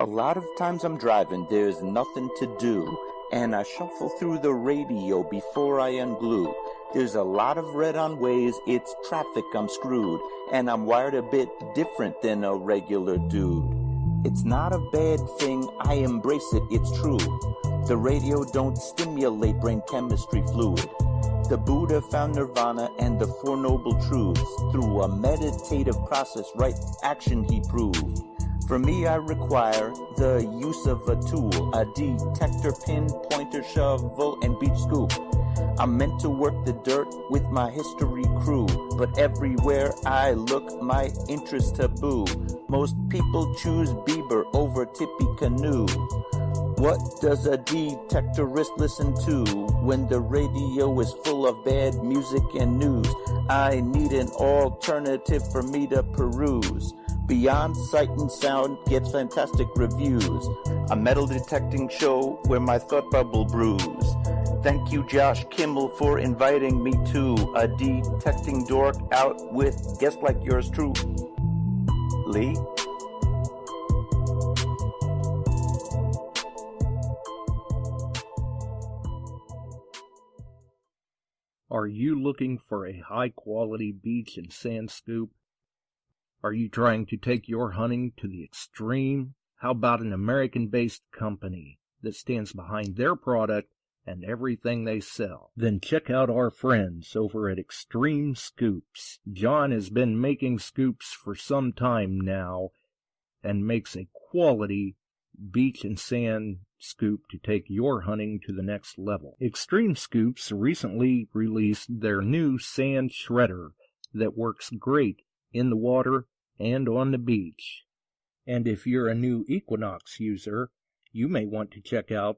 A lot of times I'm driving, there's nothing to do, and I shuffle through the radio before I unglue. There's a lot of red on ways, it's traffic, I'm screwed, and I'm wired a bit different than a regular dude. It's not a bad thing, I embrace it, it's true. The radio don't stimulate brain chemistry fluid. The Buddha found nirvana and the Four Noble Truths. Through a meditative process, right action he proved. For me, I require the use of a tool, a detector, pin, pointer, shovel, and beach scoop. I'm meant to work the dirt with my history crew, but everywhere I look, my interest taboo. Most people choose Bieber over Tippecanoe. What does a detectorist listen to when the radio is full of bad music and news? I need an alternative for me to peruse. Beyond Sight and Sound gets fantastic reviews. A metal detecting show where my thought bubble brews. Thank you, Josh Kimmel, for inviting me to a detecting dork out with guests like yours truly. Are you looking for a high-quality beach and sand scoop? Are you trying to take your hunting to the extreme? How about an American-based company that stands behind their product and everything they sell? Then check out our friends over at XTREME Scoops. John has been making scoops for some time now and makes a quality beach and sand scoop to take your hunting to the next level. XTREME Scoops recently released their new sand shredder that works great in the water and on the beach. And if you're a new Equinox user, you may want to check out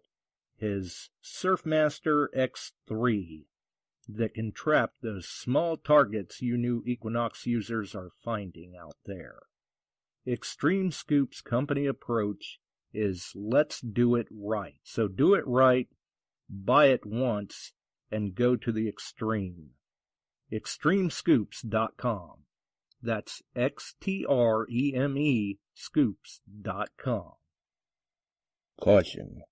his Surfmaster X3 that can trap those small targets you new Equinox users are finding out there. XTREME Scoop's company approach is let's do it right. So do it right, buy it once, and go to the extreme. XTREMEScoops.com. That's XTREME Scoops.com. Caution.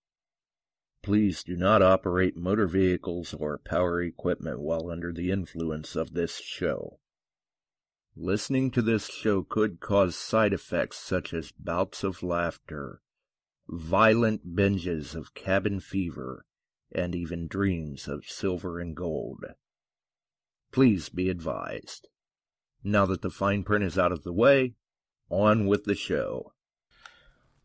Please do not operate motor vehicles or power equipment while under the influence of this show. Listening to this show could cause side effects such as bouts of laughter, violent binges of cabin fever, and even dreams of silver and gold. Please be advised. Now that the fine print is out of the way, on with the show.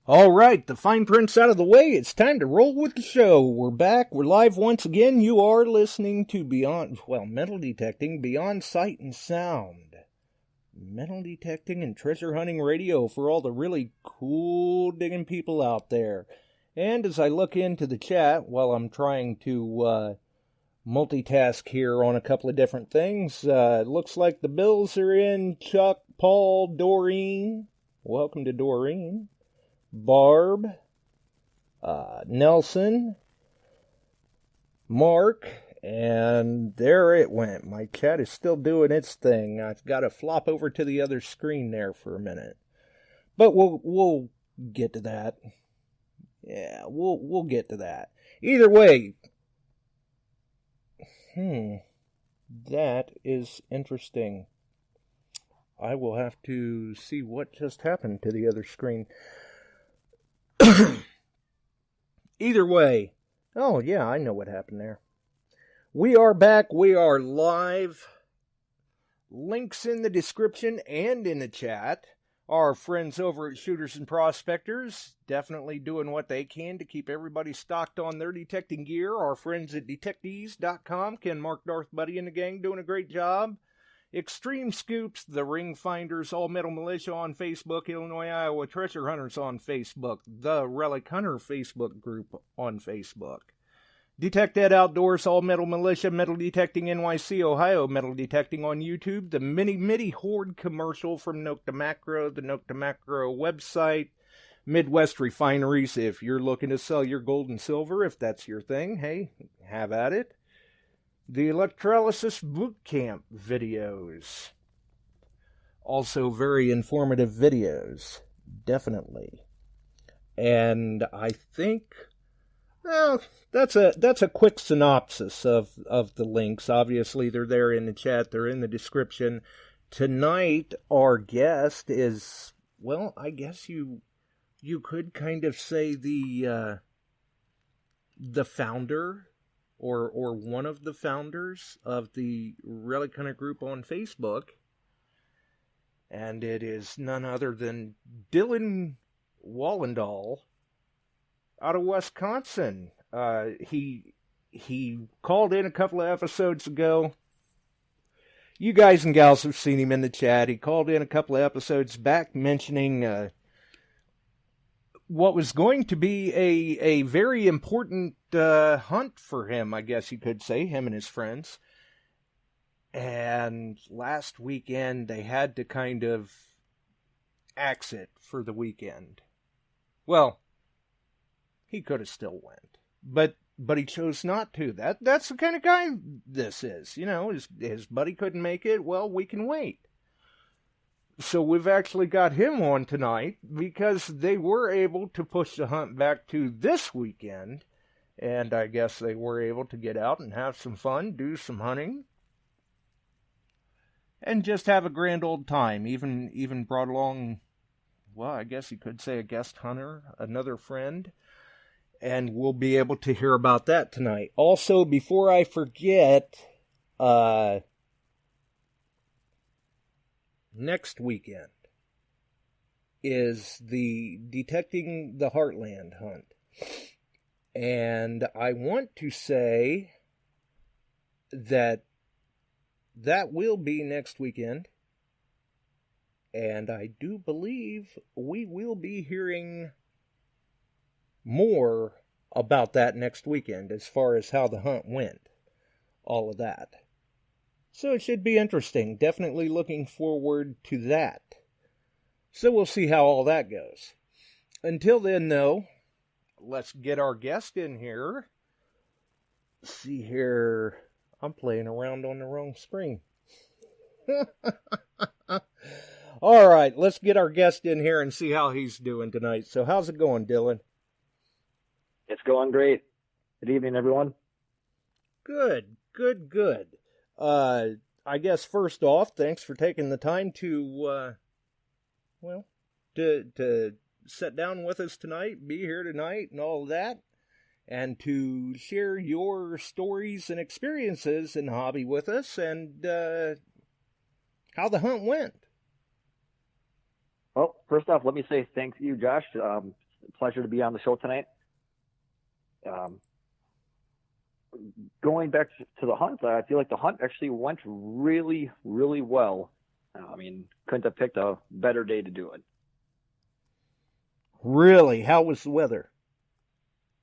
All right, the fine print's out of the way. It's time to roll with the show. We're back. We're live once again. You are listening to Metal Detecting Beyond Sight and Sound. Metal detecting and treasure hunting radio for all the really cool digging people out there. And as I look into the chat while I'm trying to multitask here on a couple of different things, it looks like the Bills are in. Chuck, Paul, Doreen. Welcome to Doreen. Barb. Nelson. Mark. And there it went. My chat is still doing its thing. I've got to flop over to the other screen there for a minute. But we'll get to that. Yeah, we'll get to that. Either way. That is interesting. I will have to see what just happened to the other screen. Either way. Oh, yeah, I know what happened there. We are back. We are live. Links in the description and in the chat. Our friends over at Shooters and Prospectors, definitely doing what they can to keep everybody stocked on their detecting gear. Our friends at DETECTEES.com, Ken, Mark, Darth, Buddy, and the gang doing a great job. XTREME Scoops, TheRingFinders, All Metal Militia on Facebook, Illinois, Iowa Treasure Hunters on Facebook, the Relic Hunter Facebook group on Facebook. Detect Ed Outdoors, All Metal Militia, Metal Detecting NYC, Ohio, Metal Detecting on YouTube, the Mini Horde commercial from Nokta Makro, the Nokta Makro website, Midwest Refineries, if you're looking to sell your gold and silver, if that's your thing, hey, have at it. The Electrolysis Bootcamp videos. Also very informative videos, definitely. And I think, well, that's a quick synopsis of the links. Obviously, they're there in the chat. They're in the description. Tonight, our guest is, well, I guess you could kind of say the founder or one of the founders of the Relic Hunter group on Facebook. And it is none other than Dillon Wallendal out of Wisconsin. He called in a couple of episodes ago. You guys and gals have seen him in the chat. He called in a couple of episodes back mentioning what was going to be a very important hunt for him, I guess you could say, him and his friends. And last weekend, they had to kind of axe it for the weekend. Well, he could have still went, but he chose not to. That's the kind of guy this is. You know, his buddy couldn't make it. Well, we can wait. So we've actually got him on tonight because they were able to push the hunt back to this weekend. And I guess they were able to get out and have some fun, do some hunting, and just have a grand old time. Even brought along, well, I guess you could say a guest hunter, another friend. And we'll be able to hear about that tonight. Also, before I forget, next weekend is the Detecting the Heartland hunt. And I want to say that will be next weekend. And I do believe we will be hearing more about that next weekend as far as how the hunt went. All of that. So it should be interesting. Definitely looking forward to that. So we'll see how all that goes. Until then, though, let's get our guest in here. Let's see here. I'm playing around on the wrong screen. All right, let's get our guest in here and see how he's doing tonight. So how's it going, Dillon? It's going great. Good evening, everyone. Good. I guess first off, thanks for taking the time to sit down with us tonight, be here tonight and all of that, and to share your stories and experiences in the hobby with us and how the hunt went. Well, first off, let me say thank you, Josh. Pleasure to be on the show tonight. Going back to the hunt, I feel like the hunt actually went really, really well. I mean, couldn't have picked a better day to do it. Really? How was the weather?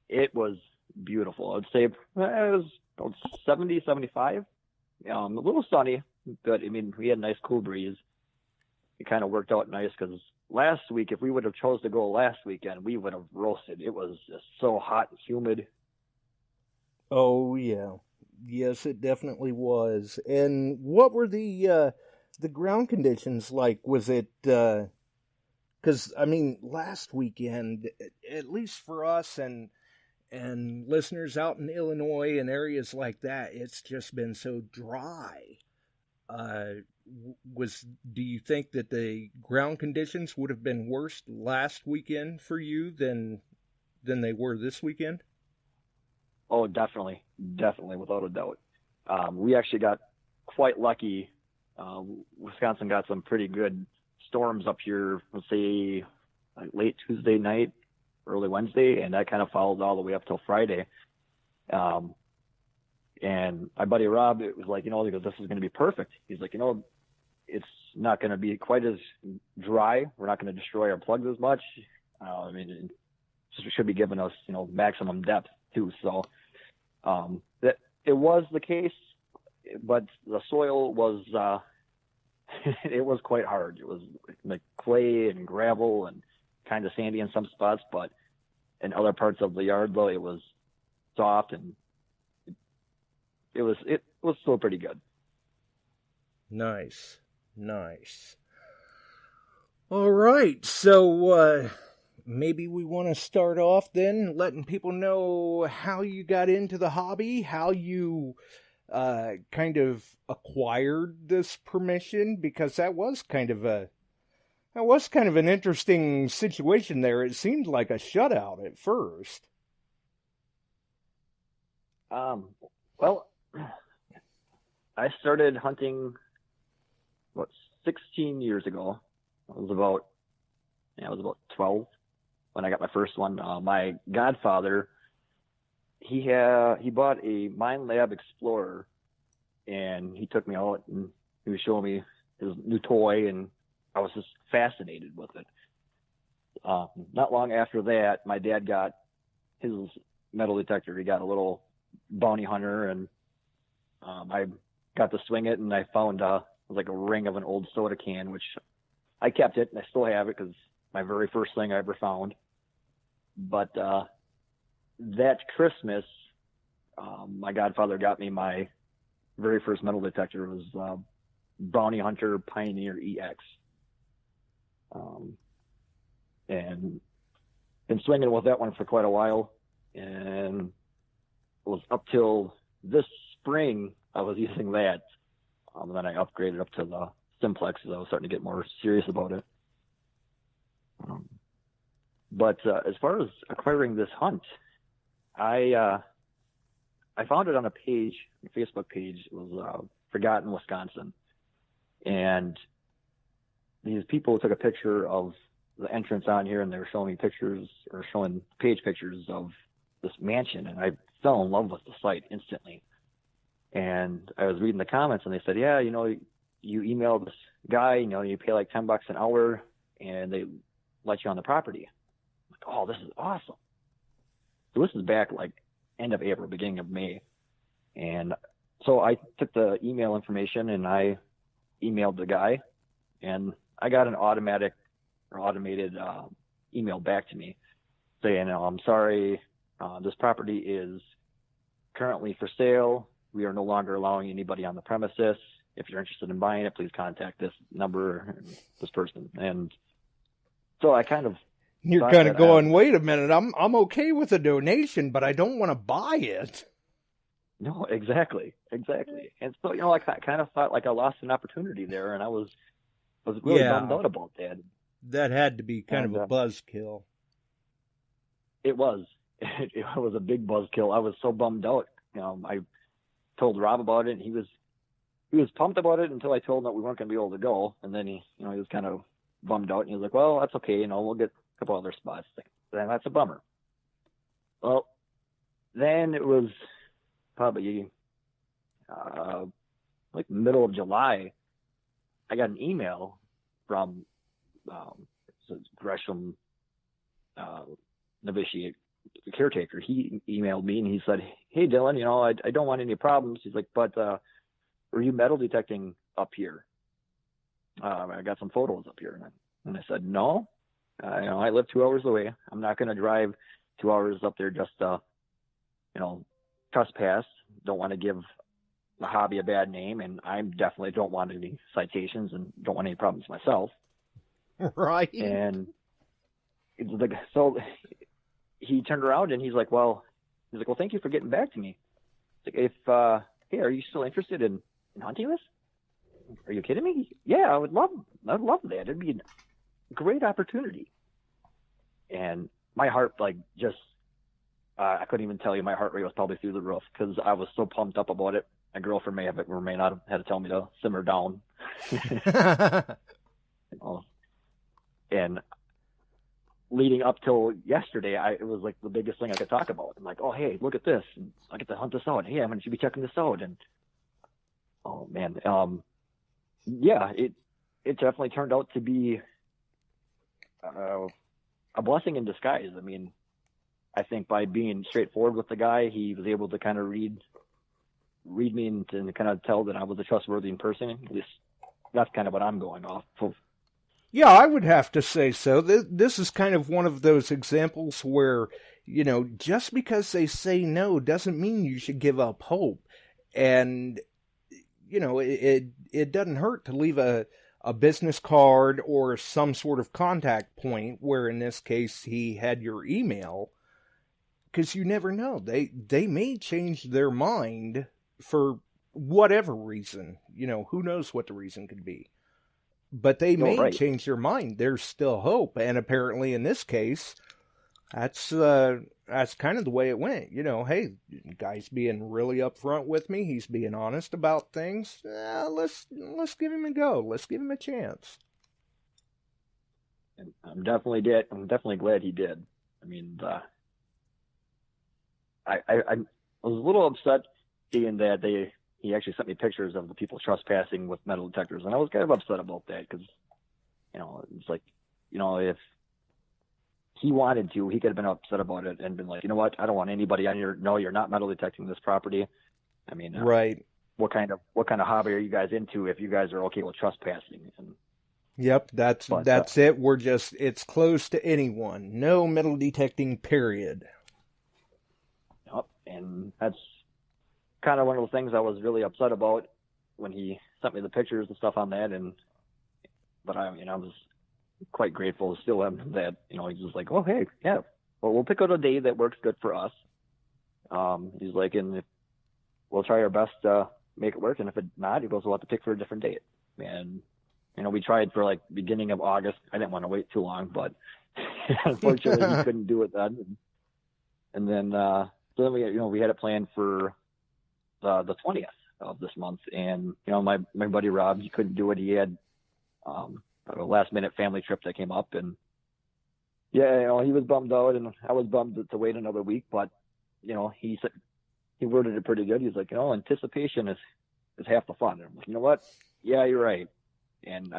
It was beautiful. I would say it was 70, 75. A little sunny, but I mean, we had a nice cool breeze. It kind of worked out nice because last week, if we would have chose to go last weekend, we would have roasted. It was just so hot and humid. Oh, yeah. Yes, it definitely was. And what were the ground conditions like? Was it, because, I mean, last weekend, at least for us and listeners out in Illinois and areas like that, it's just been so dry. Do you think that the ground conditions would have been worse last weekend for you than they were this weekend? Oh, definitely, without a doubt. We actually got quite lucky. Wisconsin got some pretty good storms up here, let's say like late Tuesday night, early Wednesday, and that kind of followed all the way up till Friday. And my buddy Rob, it was like, he goes, this is going to be perfect. He's like, it's not going to be quite as dry. We're not going to destroy our plugs as much. I mean, it should be giving us, maximum depth too. So that it was the case, but the soil was, it was quite hard. It was like clay and gravel and kind of sandy in some spots, but in other parts of the yard, though, it was soft and it was still pretty good. Nice. All right. So, maybe we want to start off then letting people know how you got into the hobby, how you kind of acquired this permission, because that was kind of an interesting situation there. It seemed like a shutout at first. Well, I started hunting 16 years ago. I was about 12 when I got my first one. My godfather, he bought a Mine Lab Explorer, and he took me out and he was showing me his new toy, and I was just fascinated with it. Not long after that, my dad got his metal detector. He got a little bounty hunter, and I got to swing it, and I found like a ring of an old soda can, which I kept it, and I still have it because my very first thing I ever found. But that Christmas, my godfather got me my very first metal detector. It was Bounty Hunter Pioneer EX. And been swinging with that one for quite a while, and it was up till this spring I was using that. Then I upgraded up to the Simplex as I was starting to get more serious about it. But as far as acquiring this hunt, I found it on a page, a Facebook page. It was Forgotten Wisconsin, and these people took a picture of the entrance on here, and they were showing me pictures, or showing page pictures of this mansion, and I fell in love with the site instantly. And I was reading the comments, and they said, yeah, you email this guy, you pay like $10 an hour, and they let you on the property. I'm like, oh, this is awesome. So this is back like end of April, beginning of May. And so I took the email information and I emailed the guy, and I got an automated email back to me saying, I'm sorry, this property is currently for sale. We are no longer allowing anybody on the premises. If you're interested in buying it, please contact this number, this person. And so I kind of... You're kind of going, wait a minute, I'm okay with a donation, but I don't want to buy it. No, exactly. And so, I kind of thought like I lost an opportunity there, and I was really bummed out about that. That had to be kind of a buzzkill. It was. It was a big buzzkill. I was so bummed out. I told Rob about it, and he was pumped about it until I told him that we weren't going to be able to go. And then he was kind of bummed out, and he was like, well, that's okay. We'll get a couple other spots. Then that's a bummer. Well, then it was probably like middle of July. I got an email from Gresham novitiate caretaker. He emailed me and he said, hey Dillon, I don't want any problems. He's like, but are you metal detecting up here? I got some photos up here. And I said, no, I live 2 hours away. I'm not going to drive 2 hours up there just trespass. Don't want to give the hobby a bad name, and I definitely don't want any citations and don't want any problems myself. Right. And it's like, so he turned around and he's like, well, thank you for getting back to me. It's like, hey, are you still interested in hunting this? Are you kidding me? Yeah, I would love that. It'd be a great opportunity. And my heart, I couldn't even tell you, my heart rate was probably through the roof because I was so pumped up about it. My girlfriend may have or may not have had to tell me to simmer down. And leading up till yesterday, it was like the biggest thing I could talk about. I'm like, oh, hey, look at this. And I get to hunt this out. Hey, I'm going to be checking this out. And oh man, yeah, it definitely turned out to be a blessing in disguise. I mean, I think by being straightforward with the guy, he was able to kind of read me and kind of tell that I was a trustworthy person. At least that's kind of what I'm going off of. Yeah, I would have to say so. This is kind of one of those examples where, just because they say no doesn't mean you should give up hope. And, it doesn't hurt to leave a a business card or some sort of contact point, where in this case he had your email, because you never know. They may change their mind for whatever reason. Who knows what the reason could be. But they may change their mind. There's still hope. And apparently in this case, that's kind of the way it went. Hey, the guy's being really upfront with me. He's being honest about things. Let's give him a go. Let's give him a chance. And I'm definitely glad he did. I mean, I was a little upset seeing that he actually sent me pictures of the people trespassing with metal detectors, and I was kind of upset about that because, it's like, if he wanted to, he could have been upset about it and been like, you know what, I don't want anybody on here. No, you're not metal detecting this property. I mean, right. What kind of hobby are you guys into if you guys are okay with trespassing? And, yep, that's it. It's closed to anyone. No metal detecting, period. Yep, and that's kind of one of the things I was really upset about when he sent me the pictures and stuff on that. But I was quite grateful to still have that. He's just like, oh, hey, yeah, well, we'll pick out a day that works good for us. He's like, and we'll try our best to make it work. And if it's not, he goes, we'll have to pick for a different date. And, we tried for like beginning of August. I didn't want to wait too long, but unfortunately he couldn't do it then. And then, so then we had it planned for the 20th of this month. And, my buddy Rob, he couldn't do it. He had, a last minute family trip that came up, and yeah, he was bummed out, and I was bummed to wait another week, but he said, he worded it pretty good. He's like, anticipation is half the fun. And I'm like, you know what? Yeah, you're right. And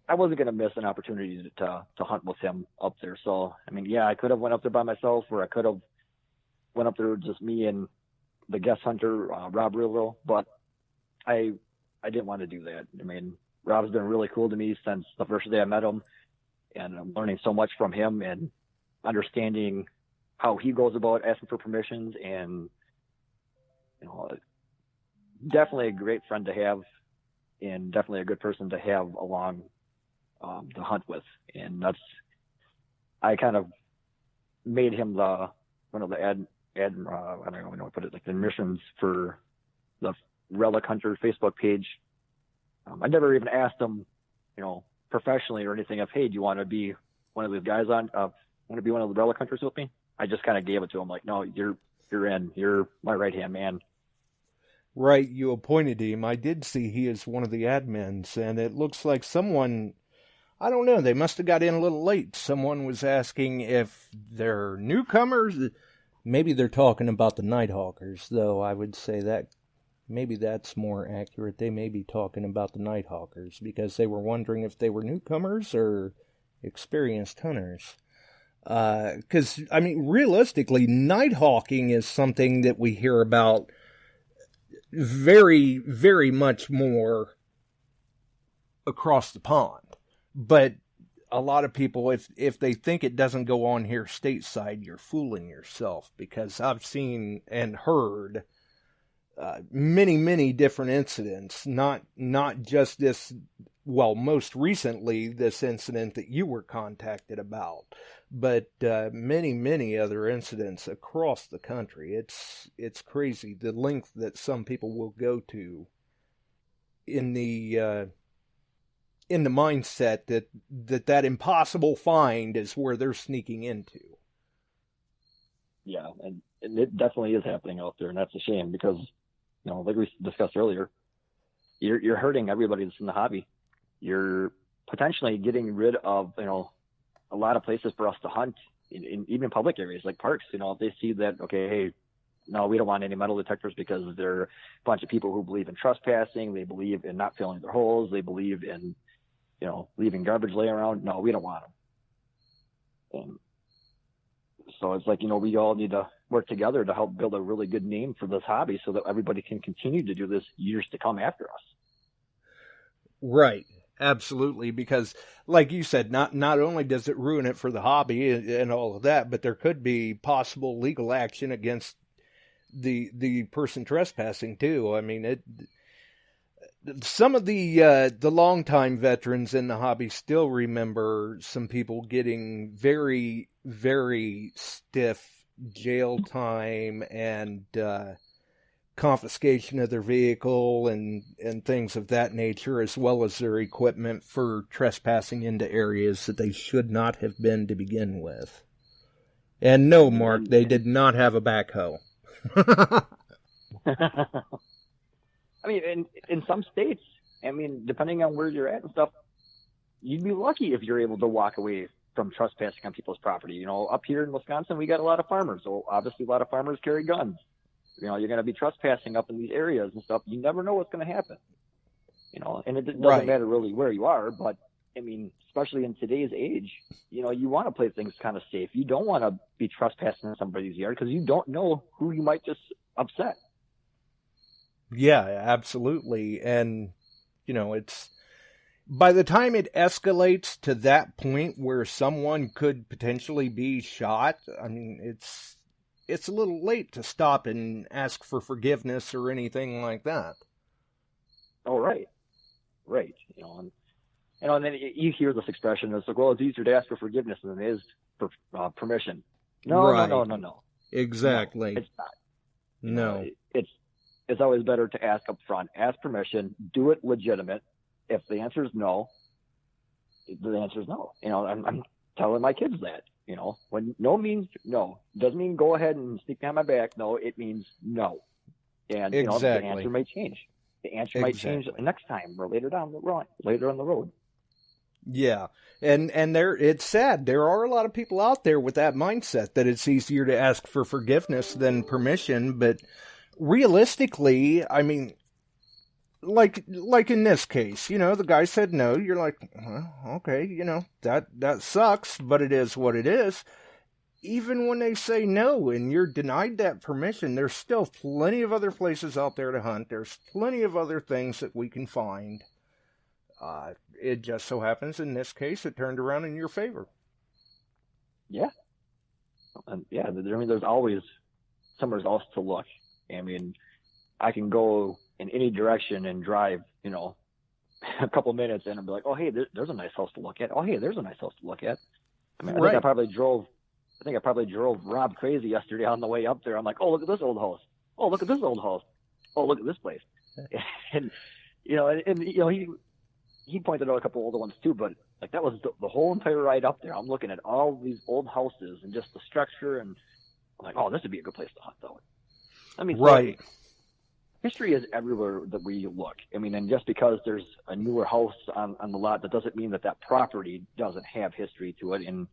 I wasn't going to miss an opportunity to hunt with him up there. So, I mean, yeah, I could have went up there by myself, or I could have went up there with just me and the guest hunter, Rob Rillo, but I didn't want to do that. I mean, Rob's been really cool to me since the first day I met him, and I'm learning so much from him and understanding how he goes about asking for permissions, and definitely a great friend to have, and definitely a good person to have along to hunt with. And I kind of made him one of the I don't know how to put it, like the missions for the Relic Hunter Facebook page. I never even asked him, professionally or anything, hey, do you want to be one of those guys want to be one of the Relic Hunters with me? I just kind of gave it to him, like, no, you're in. You're my right-hand man. Right, you appointed him. I did see he is one of the admins, and it looks like someone, I don't know, they must have got in a little late. Someone was asking if they're newcomers. Maybe they're talking about the Nighthawkers, though. I would say that maybe that's more accurate. They may be talking about the Nighthawkers, because they were wondering if they were newcomers or experienced hunters. Because, I mean, realistically, nighthawking is something that we hear about very, very much more across the pond. But a lot of people, if they think it doesn't go on here stateside, you're fooling yourself, because I've seen and heard many, many different incidents, not just this, well, most recently, this incident that you were contacted about, but many, many other incidents across the country. It's crazy the length that some people will go to in the mindset that impossible find is where they're sneaking into. Yeah, and it definitely is happening out there, and that's a shame, because like we discussed earlier, you're hurting everybody that's in the hobby. You're potentially getting rid of a lot of places for us to hunt in even public areas like parks. If they see that, okay, hey, no, we don't want any metal detectors because they're a bunch of people who believe in trespassing, they believe in not filling their holes, they believe in leaving garbage lay around. No, we don't want them. And so it's like, we all need to work together to help build a really good name for this hobby so that everybody can continue to do this years to come after us. Right. Absolutely. Because like you said, not only does it ruin it for the hobby and all of that, but there could be possible legal action against the person trespassing too. I mean, some of the longtime veterans in the hobby still remember some people getting very, very stiff jail time and confiscation of their vehicle and things of that nature, as well as their equipment for trespassing into areas that they should not have been to begin with. And no, Mark, they did not have a backhoe. I mean, in some states, I mean, depending on where you're at and stuff, you'd be lucky if you're able to walk away from trespassing on people's property. You know, up here in Wisconsin, we got a lot of farmers. So obviously a lot of farmers carry guns. You know, you're going to be trespassing up in these areas and stuff. You never know what's going to happen. You know, and it doesn't matter really where you are, but I mean, especially in today's age, you know, you want to play things kind of safe. You don't want to be trespassing in somebody's yard because you don't know who you might just upset. Yeah, absolutely. And, you know, it's by the time it escalates to that point where someone could potentially be shot, I mean, it's a little late to stop and ask for forgiveness or anything like that. Oh, right. Right. You know, and then you hear this expression, it's like, well, it's easier to ask for forgiveness than it is for permission. No, right. No. Exactly. No, it's not. No. It's always better to ask up front, ask permission, do it legitimate. If the answer is no, the answer is no. You know, I'm telling my kids that, you know, when no means no, doesn't mean go ahead and sneak behind my back. No, it means no. And, you know, the answer may change. The answer might change next time or later on the road. Yeah. And it's sad. There are a lot of people out there with that mindset that it's easier to ask for forgiveness than permission, but realistically, I mean, like in this case, you know, the guy said no. You're like, well, okay, you know, that sucks, but it is what it is. Even when they say no and you're denied that permission, there's still plenty of other places out there to hunt. There's plenty of other things that we can find. It just so happens in this case it turned around in your favor. Yeah. And yeah, I mean, there's always somewhere else to look. I mean, I can go in any direction and drive, you know, a couple minutes and I'll be like, oh, hey, there's a nice house to look at. Oh, hey, there's a nice house to look at. I mean, I think I probably drove Rob crazy yesterday on the way up there. I'm like, oh, look at this old house. Oh, look at this old house. Oh, look at this place. And you know, he pointed out a couple older ones too, but like that was the whole entire ride up there. I'm looking at all these old houses and just the structure, and I'm like, oh, this would be a good place to hunt, though. I mean, right. History is everywhere that we look. I mean, and just because there's a newer house on the lot, that doesn't mean that property doesn't have history to it, and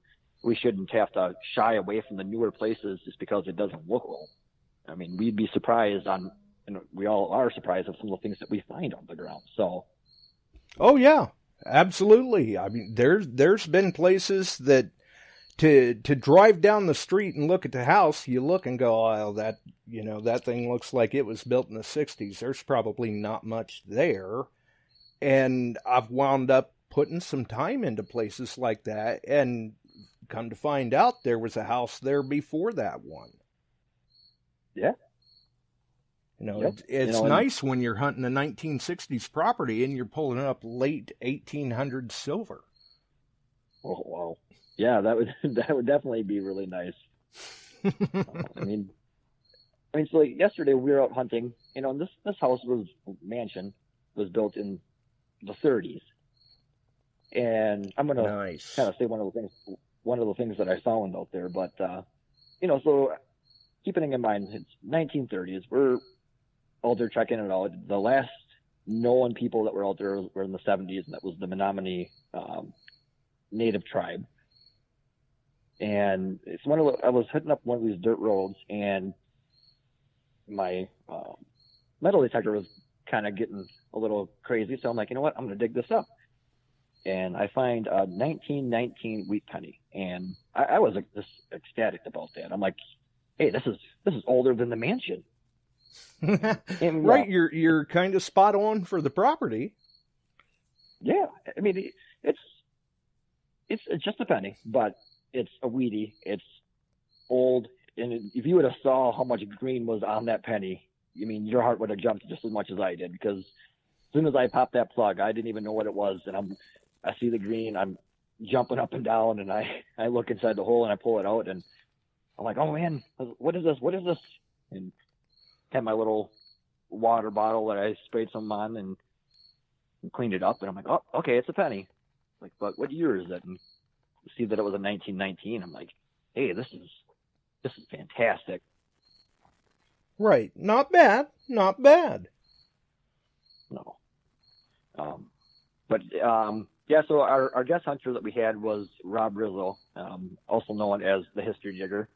we shouldn't have to shy away from the newer places just because it doesn't look old. I mean, we'd be surprised and we all are surprised at some of the things that we find on the ground. So. Oh yeah, absolutely. I mean, there's been places that to drive down the street and look at the house, you look and go, oh, that thing looks like it was built in the 60s. There's probably not much there. And I've wound up putting some time into places like that and come to find out there was a house there before that one. Yeah. You know, it's nice when you're hunting a 1960s property and you're pulling up late 1800s silver. Oh, wow. Yeah, that would definitely be really nice. I mean, so like yesterday we were out hunting, you know, and this house mansion was built in the 30s. And I'm going to kind of say one of the things that I found out there, but, you know, so keeping in mind, it's 1930s, we're out there checking it out. The last known people that were out there were in the 70s, and that was the Menominee native tribe. And it's I was hitting up one of these dirt roads, and my metal detector was kind of getting a little crazy. So I'm like, you know what? I'm going to dig this up. And I find a 1919 wheat penny. And I was just ecstatic about that. I'm like, hey, this is older than the mansion. And, right, you're kind of spot on for the property. Yeah, I mean it's just a penny, but it's a wheatie. It's old, and if you would have saw how much green was on that penny, I mean, your heart would have jumped just as much as I did, because soon as I popped that plug, I didn't even know what it was. And I see the green, I'm jumping up and down, and I look inside the hole and I pull it out, and I'm like, oh man, what is this? What is this? And had my little water bottle that I sprayed some on and cleaned it up, and I'm like, oh, okay, it's a penny. Like, but what year is it? And see that it was a 1919. I'm like, hey, this is fantastic. Right. Not bad. Not bad. No. Yeah, so our guest hunter that we had was Rob Rizzo, also known as the History Digger.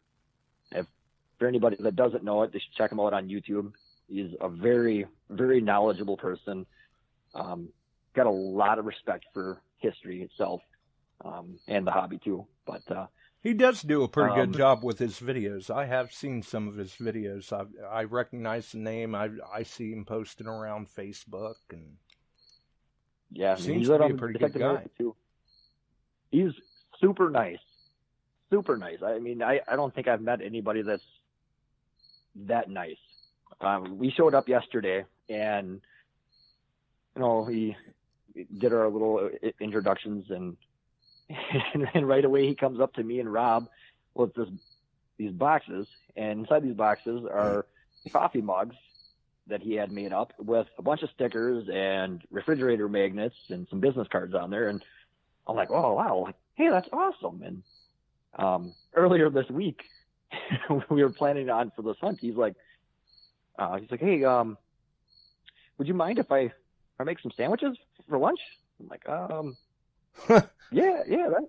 For anybody that doesn't know it, they should check him out on YouTube. He's a very, very knowledgeable person. Got a lot of respect for history itself, and the hobby too. But he does do a pretty good job with his videos. I have seen some of his videos. I recognize the name. I see him posting around Facebook, and yeah, seems to be a pretty good guy too. He's super nice, super nice. I mean, I don't think I've met anybody that's that nice. We showed up yesterday, and he did our little introductions, and right away he comes up to me and Rob with these boxes, and inside these boxes are coffee mugs that he had made up with a bunch of stickers and refrigerator magnets and some business cards on there. And I'm like, oh wow, hey, that's awesome. And earlier this week we were planning on for this hunt. He's like, hey, would you mind if I make some sandwiches for lunch? I'm like, yeah,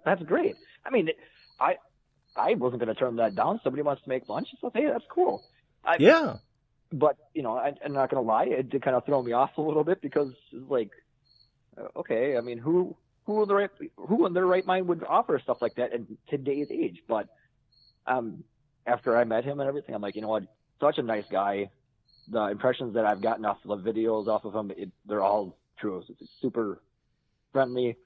that's great. I mean, I wasn't going to turn that down. Somebody wants to make lunch. So, hey, that's cool. Yeah. But, I'm not going to lie. It did kind of throw me off a little bit, because it's like, okay, I mean, who in their right mind would offer stuff like that in today's age? But after I met him and everything, I'm like, you know what? Such a nice guy. The impressions that I've gotten off of the videos off of him, they're all true. It's super friendly.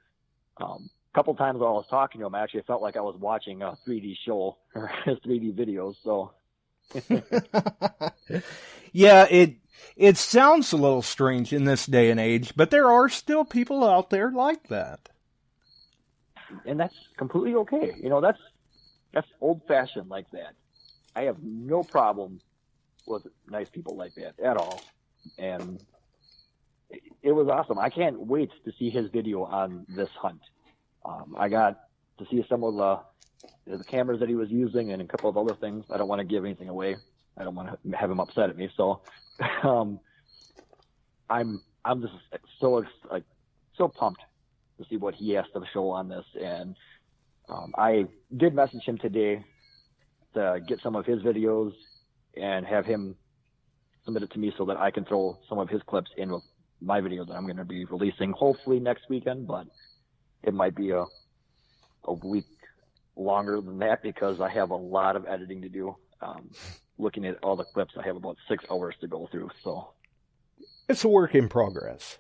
Couple times while I was talking to him, I actually felt like I was watching a 3D show or 3D videos. So, yeah, it sounds a little strange in this day and age, but there are still people out there like that, and that's completely okay. That's old fashioned like that. I have no problem with nice people like that at all, and it was awesome. I can't wait to see his video on this hunt. I got to see some of the cameras that he was using and a couple of other things. I don't want to give anything away. I don't want to have him upset at me. So, I'm just so pumped to see what he has to show on this. And I did message him today to get some of his videos and have him submit it to me so that I can throw some of his clips in with my video that I'm going to be releasing hopefully next weekend, but it might be a week longer than that, because I have a lot of editing to do. Looking at all the clips, I have about 6 hours to go through. So it's a work in progress.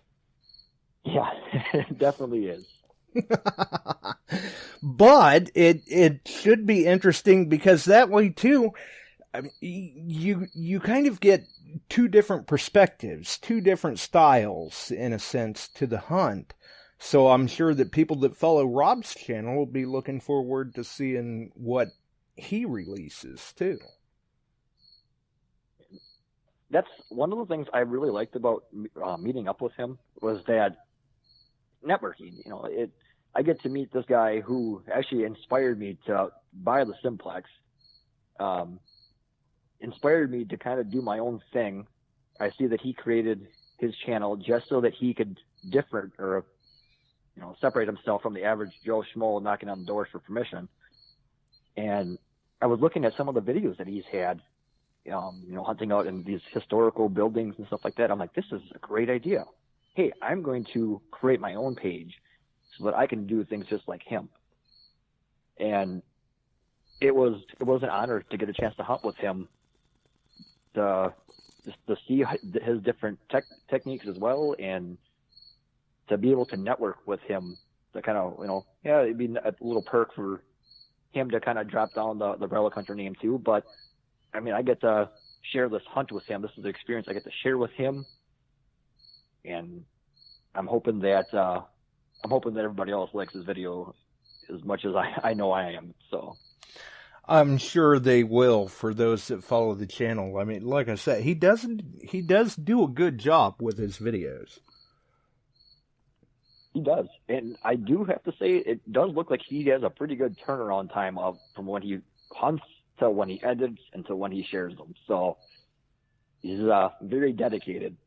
Yeah, it definitely is. But it should be interesting, because that way too, I mean, you kind of get two different perspectives, two different styles in a sense to the hunt. So I'm sure that people that follow Rob's channel will be looking forward to seeing what he releases too. That's one of the things I really liked about meeting up with him, was that networking. I get to meet this guy who actually inspired me to buy the Simplex, inspired me to kind of do my own thing. I see that he created his channel just so that he could separate himself from the average Joe Schmo knocking on the doors for permission. And I was looking at some of the videos that he's had, hunting out in these historical buildings and stuff like that. I'm like, this is a great idea. Hey, I'm going to create my own page so that I can do things just like him. And it was an honor to get a chance to hunt with him, to see his different techniques as well, and to be able to network with him, to kind of, it'd be a little perk for him to kind of drop down the Relic Hunter name too. But I mean, I get to share this hunt with him. This is the experience I get to share with him. And I'm hoping that everybody else likes his video as much as I know I am. So I'm sure they will, for those that follow the channel. I mean, like I said, he does do a good job with his videos. he does, and I do have to say it does look like he has a pretty good turnaround time from when he hunts to when he edits and to when he shares them. So he's very dedicated.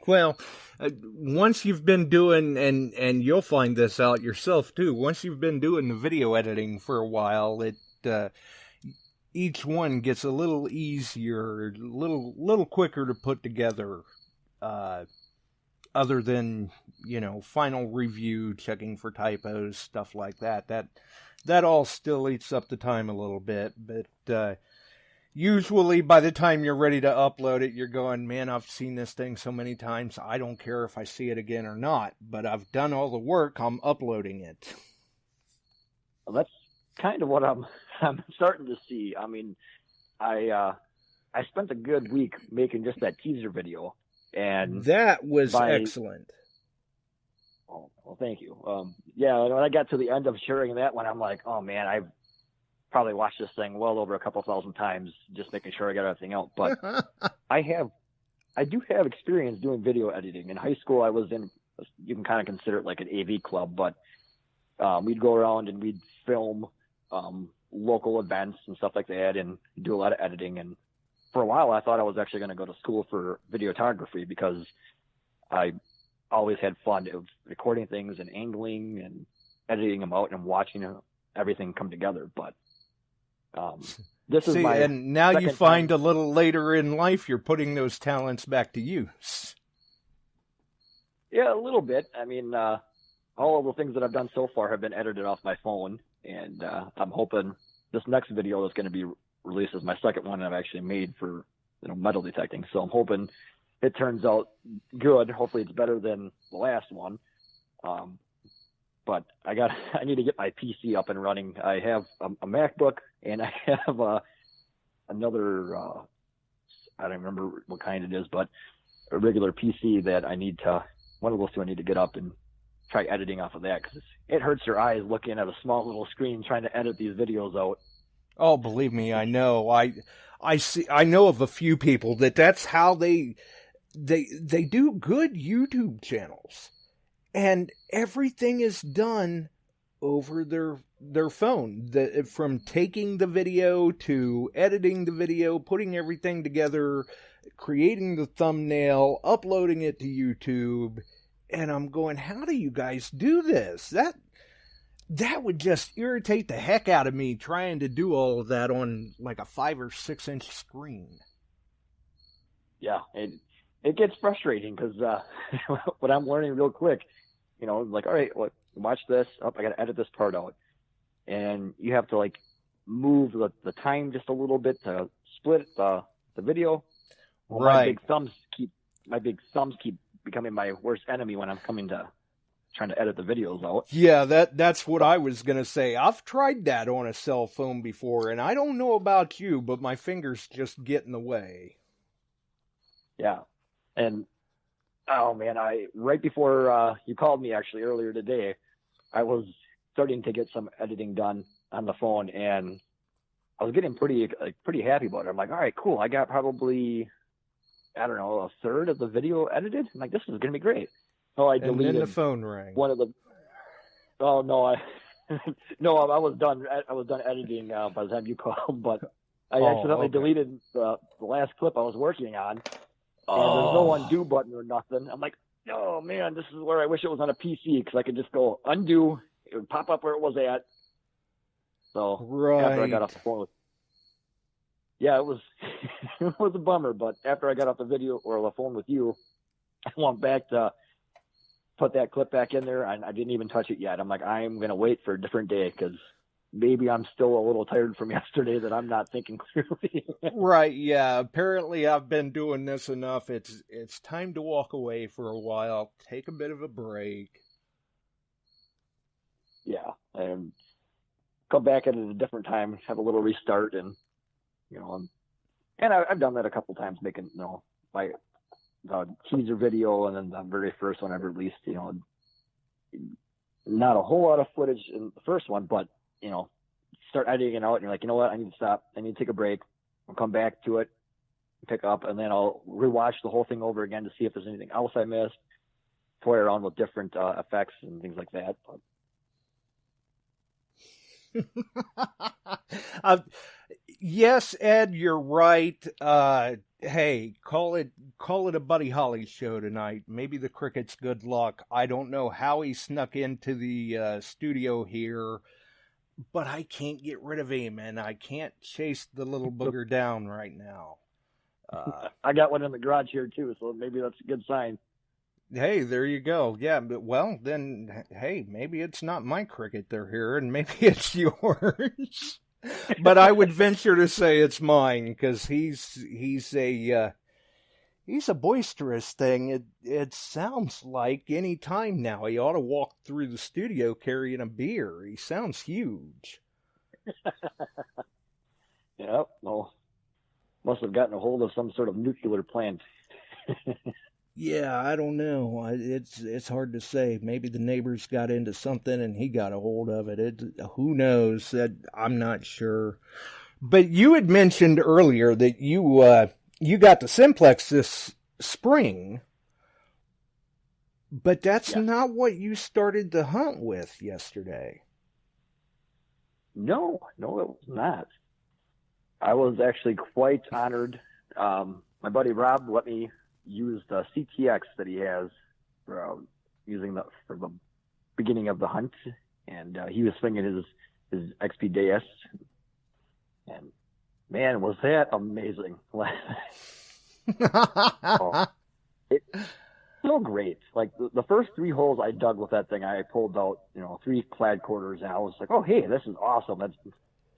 Well, once you've been doing, and you'll find this out yourself too, once you've been doing the video editing for a while, each one gets a little easier, little quicker to put together, other than, final review, checking for typos, stuff like that. That all still eats up the time a little bit, but usually by the time you're ready to upload it, you're going, man, I've seen this thing so many times, I don't care if I see it again or not, but I've done all the work, I'm uploading it. Well, that's kind of what I'm starting to see. I mean, I spent a good week making just that teaser video, and that was excellent. Oh, well, thank you. Yeah, when I got to the end of sharing that one, I'm like, oh man, I've probably watched this thing well over a couple thousand times, just making sure I got everything out. But I do have experience doing video editing. In high school, I was in, you can kind of consider it like an AV club, but we'd go around and we'd film local events and stuff like that and do a lot of editing. And for a while, I thought I was actually going to go to school for videography because I always had fun of recording things and angling and editing them out and watching everything come together. But this is my and now you find a little later in life you're putting those talents back to use. Yeah, a little bit. I mean, all of the things that I've done so far have been edited off my phone, and I'm hoping this next video that's going to be released is my second one I've actually made for metal detecting. So I'm hoping it turns out good. Hopefully it's better than the last one. But I need to get my PC up and running. I have a MacBook and I have another, I don't remember what kind it is, but a regular PC that one of those two I need to get up and try editing off of that, because it hurts your eyes looking at a small little screen trying to edit these videos out. Oh, believe me, I know. I know of a few people that's how they do good YouTube channels. And everything is done over their phone. From taking the video to editing the video, putting everything together, creating the thumbnail, uploading it to YouTube. And I'm going, how do you guys do this? That would just irritate the heck out of me trying to do all of that on like a 5 or 6 inch screen. Yeah, it gets frustrating because what I'm learning real quick, like, all right, watch this. Oh, I got to edit this part out. And you have to like move the time just a little bit to split the video. Well, right. My big thumbs keep becoming my worst enemy when I'm trying to edit the videos out. Yeah, that's what I was going to say. I've tried that on a cell phone before, and I don't know about you, but my fingers just get in the way. Yeah. And oh man, right before you called me actually earlier today, I was starting to get some editing done on the phone, and I was getting pretty happy about it. I'm like, all right, cool. I got probably, I don't know, a third of the video edited. I'm like, this is gonna be great. Oh, I deleted. And then the phone rang. One of the. Oh no, no, I was done. I was done editing by the time you called, but I accidentally deleted the last clip I was working on. And there's no undo button or nothing. I'm like, oh man, this is where I wish it was on a PC, because I could just go undo. It would pop up where it was at. So after I got off the phone, yeah, it was it was a bummer. But after I got off the video or the phone with you, I went back to put that clip back in there, and I didn't even touch it yet. I'm like, I'm gonna wait for a different day, because maybe I'm still a little tired from yesterday that I'm not thinking clearly. Right, yeah. Apparently I've been doing this enough. It's time to walk away for a while, take a bit of a break. Yeah, and come back at a different time, have a little restart, and and I've done that a couple times, making my the teaser video and then the very first one I released, you know, not a whole lot of footage in the first one, but, you know, start editing it out and you're like, you know what, I need to stop. I need to take a break. I'll come back to it, pick up, and then I'll rewatch the whole thing over again to see if there's anything else I missed, toy around with different effects and things like that. Yes, Ed, you're right. Hey, call it a Buddy Holly show tonight. Maybe the cricket's good luck. I don't know how he snuck into the studio here, but I can't get rid of him, and I can't chase the little booger down right now. I got one in the garage here too, so maybe that's a good sign. Hey, there you go. Yeah, but well, then, hey, maybe it's not my cricket they're hearing. Maybe it's yours. But I would venture to say it's mine, because he's a boisterous thing. It sounds like any time now he ought to walk through the studio carrying a beer. He sounds huge. Yep. Well, must have gotten a hold of some sort of nuclear plant. Yeah, I don't know. It's hard to say. Maybe the neighbors got into something and he got a hold of it. Who knows? I'm not sure. But you had mentioned earlier that you got the Simplex this spring, but that's not what you started the hunt with yesterday. No, it was not. I was actually quite honored. My buddy Rob let me use the CTX that he has for for the beginning of the hunt, and he was swinging his XP Deus, and man, was that amazing! It's so great. Like the first 3 holes I dug with that thing, I pulled out 3 clad quarters, and I was like, oh hey, this is awesome. That's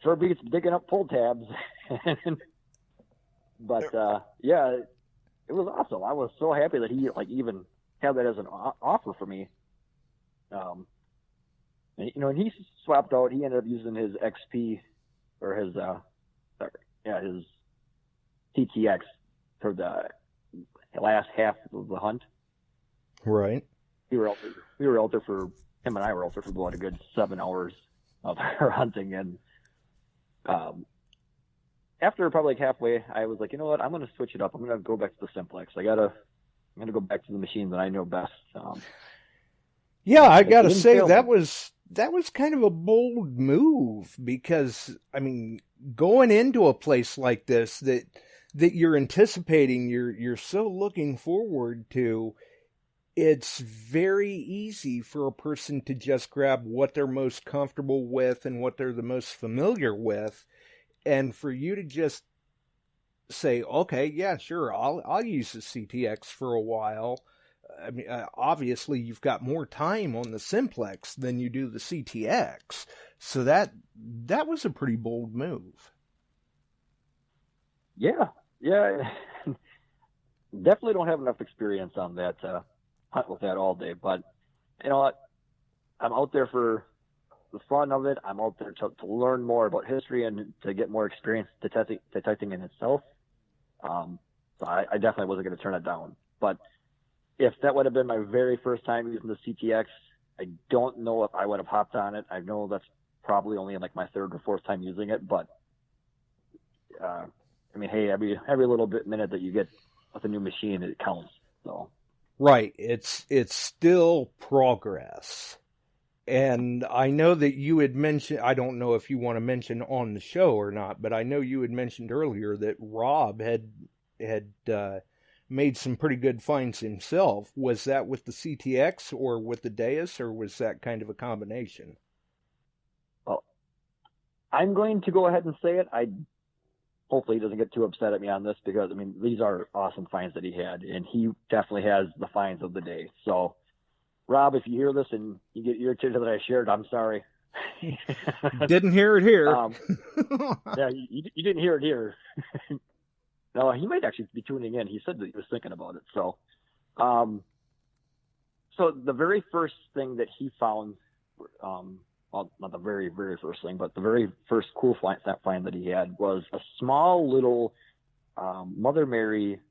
sure beats digging up pull tabs. But yeah. It was awesome. I was so happy that he even had that as an offer for me. And he swapped out. He ended up using his XP or his TTX for the last half of the hunt. Right. We were out there for him and I were out there for about a good 7 hours of our hunting, and after probably halfway, I was like, you know what? I'm going to switch it up. I'm going to go back to the Simplex. I'm going to go back to the machine that I know best. Yeah, I got to say that was kind of a bold move, because I mean, going into a place like this that you're anticipating, you're so looking forward to, it's very easy for a person to just grab what they're most comfortable with and what they're the most familiar with. And for you to just say, okay, yeah, sure, I'll use the CTX for a while. I mean, obviously you've got more time on the Simplex than you do the CTX. So that was a pretty bold move. Yeah. Definitely don't have enough experience on that hunt with that all day. But you know what? I'm out there for the fun of it. I'm out there to learn more about history and to get more experience detecting in itself. So I definitely wasn't going to turn it down. But if that would have been my very first time using the CTX, I don't know if I would have hopped on it. I know that's probably only like my 3rd or 4th time using it, but I mean, hey, every little minute that you get with a new machine, it counts. So right, it's still progress. And I know that you had mentioned, I don't know if you want to mention on the show or not, but I know you had mentioned earlier that Rob had made some pretty good finds himself. Was that with the CTX or with the Deus, or was that kind of a combination? Well, I'm going to go ahead and say it. Hopefully he doesn't get too upset at me on this, because, I mean, these are awesome finds that he had, and he definitely has the finds of the day. So, Rob, if you hear this and you get irritated that I shared, I'm sorry. Didn't hear it here. Yeah, you didn't hear it here. No, he might actually be tuning in. He said that he was thinking about it. So the very first thing that he found, well, not the very, very first thing, but the very first cool find that he had was a small little Mother Mary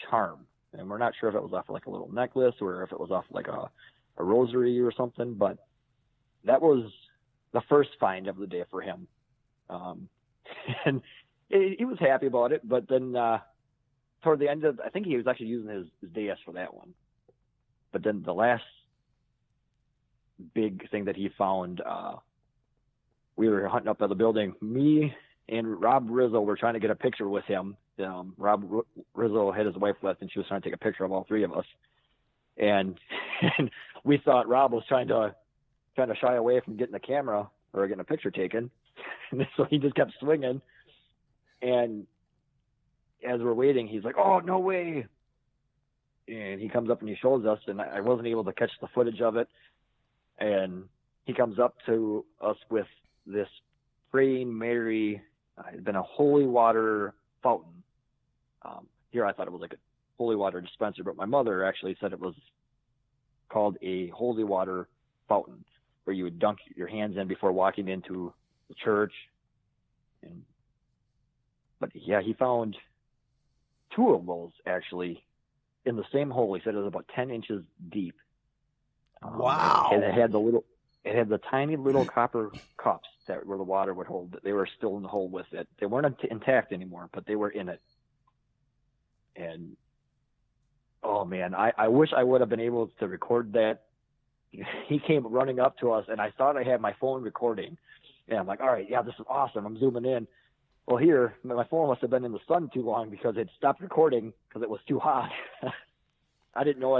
charm. And we're not sure if it was off like a little necklace or if it was off like a rosary or something, but that was the first find of the day for him. And he was happy about it, but then toward the end of, I think he was actually using his DS for that one. But then the last big thing that he found, we were hunting up at the building. Me and Rob Rizzo were trying to get a picture with him. Rob Rizzo had his wife with, and she was trying to take a picture of all three of us. And we thought Rob was trying to shy away from getting the camera or getting a picture taken. And so he just kept swinging. And as we're waiting, he's like, "Oh, no way." And he comes up and he shows us, and I wasn't able to catch the footage of it. And he comes up to us with this praying Mary. It had been a holy water fountain. Here I thought it was like a holy water dispenser, but my mother actually said it was called a holy water fountain, where you would dunk your hands in before walking into the church. But yeah, he found two of those actually in the same hole. He said it was about 10 inches deep. Wow. And it had the tiny little copper cups where the water would hold. They were still in the hole with it. They weren't intact anymore, but they were in it. And oh man, I wish I would have been able to record that. He came running up to us, and I thought I had my phone recording. And I'm like, all right, yeah, this is awesome. I'm zooming in. Well, here, my phone must have been in the sun too long because it stopped recording because it was too hot. I didn't know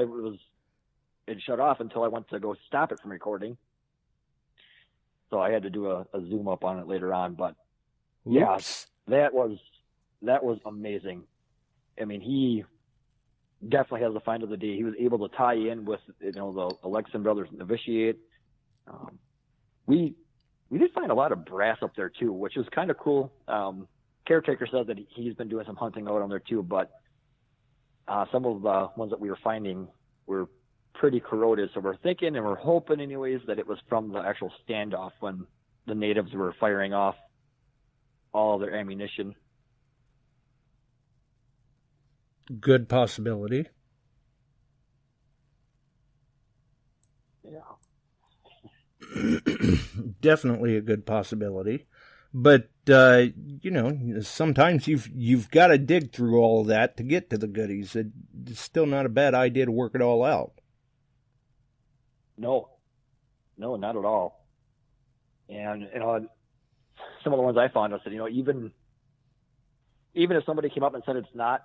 it shut off until I went to go stop it from recording. So I had to do a zoom up on it later on. But yes, that was amazing. I mean, he definitely has the find of the day. He was able to tie in with, the Alexan brothers novitiate. We did find a lot of brass up there too, which is kind of cool. Caretaker says that he's been doing some hunting out on there too, but some of the ones that we were finding were pretty corroded. So we're thinking and we're hoping anyways that it was from the actual standoff when the natives were firing off all their ammunition. Good possibility. Yeah. Definitely a good possibility. But, sometimes you've got to dig through all of that to get to the goodies. It's still not a bad idea to work it all out. No, not at all. And, some of the ones I found, I said, even if somebody came up and said it's not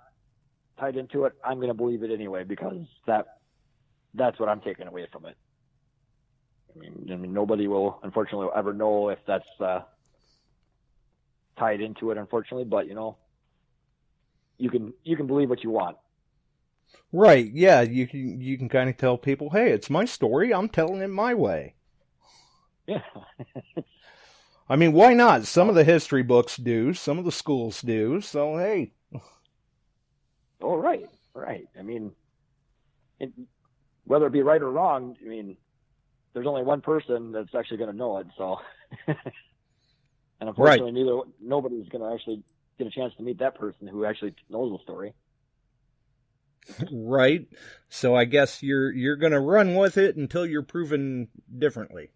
tied into it, I'm going to believe it anyway, because that's what I'm taking away from it. I mean, nobody will, unfortunately, ever know if that's tied into it, unfortunately, but, you can believe what you want. Right, yeah, you can kind of tell people, hey, it's my story, I'm telling it my way. Yeah. I mean, why not? Some of the history books do, some of the schools do, so hey. Oh, right. I mean, whether it be right or wrong, I mean, there's only one person that's actually going to know it, so. And unfortunately, right. Nobody's going to actually get a chance to meet that person who actually knows the story. Right. So I guess you're going to run with it until you're proven differently.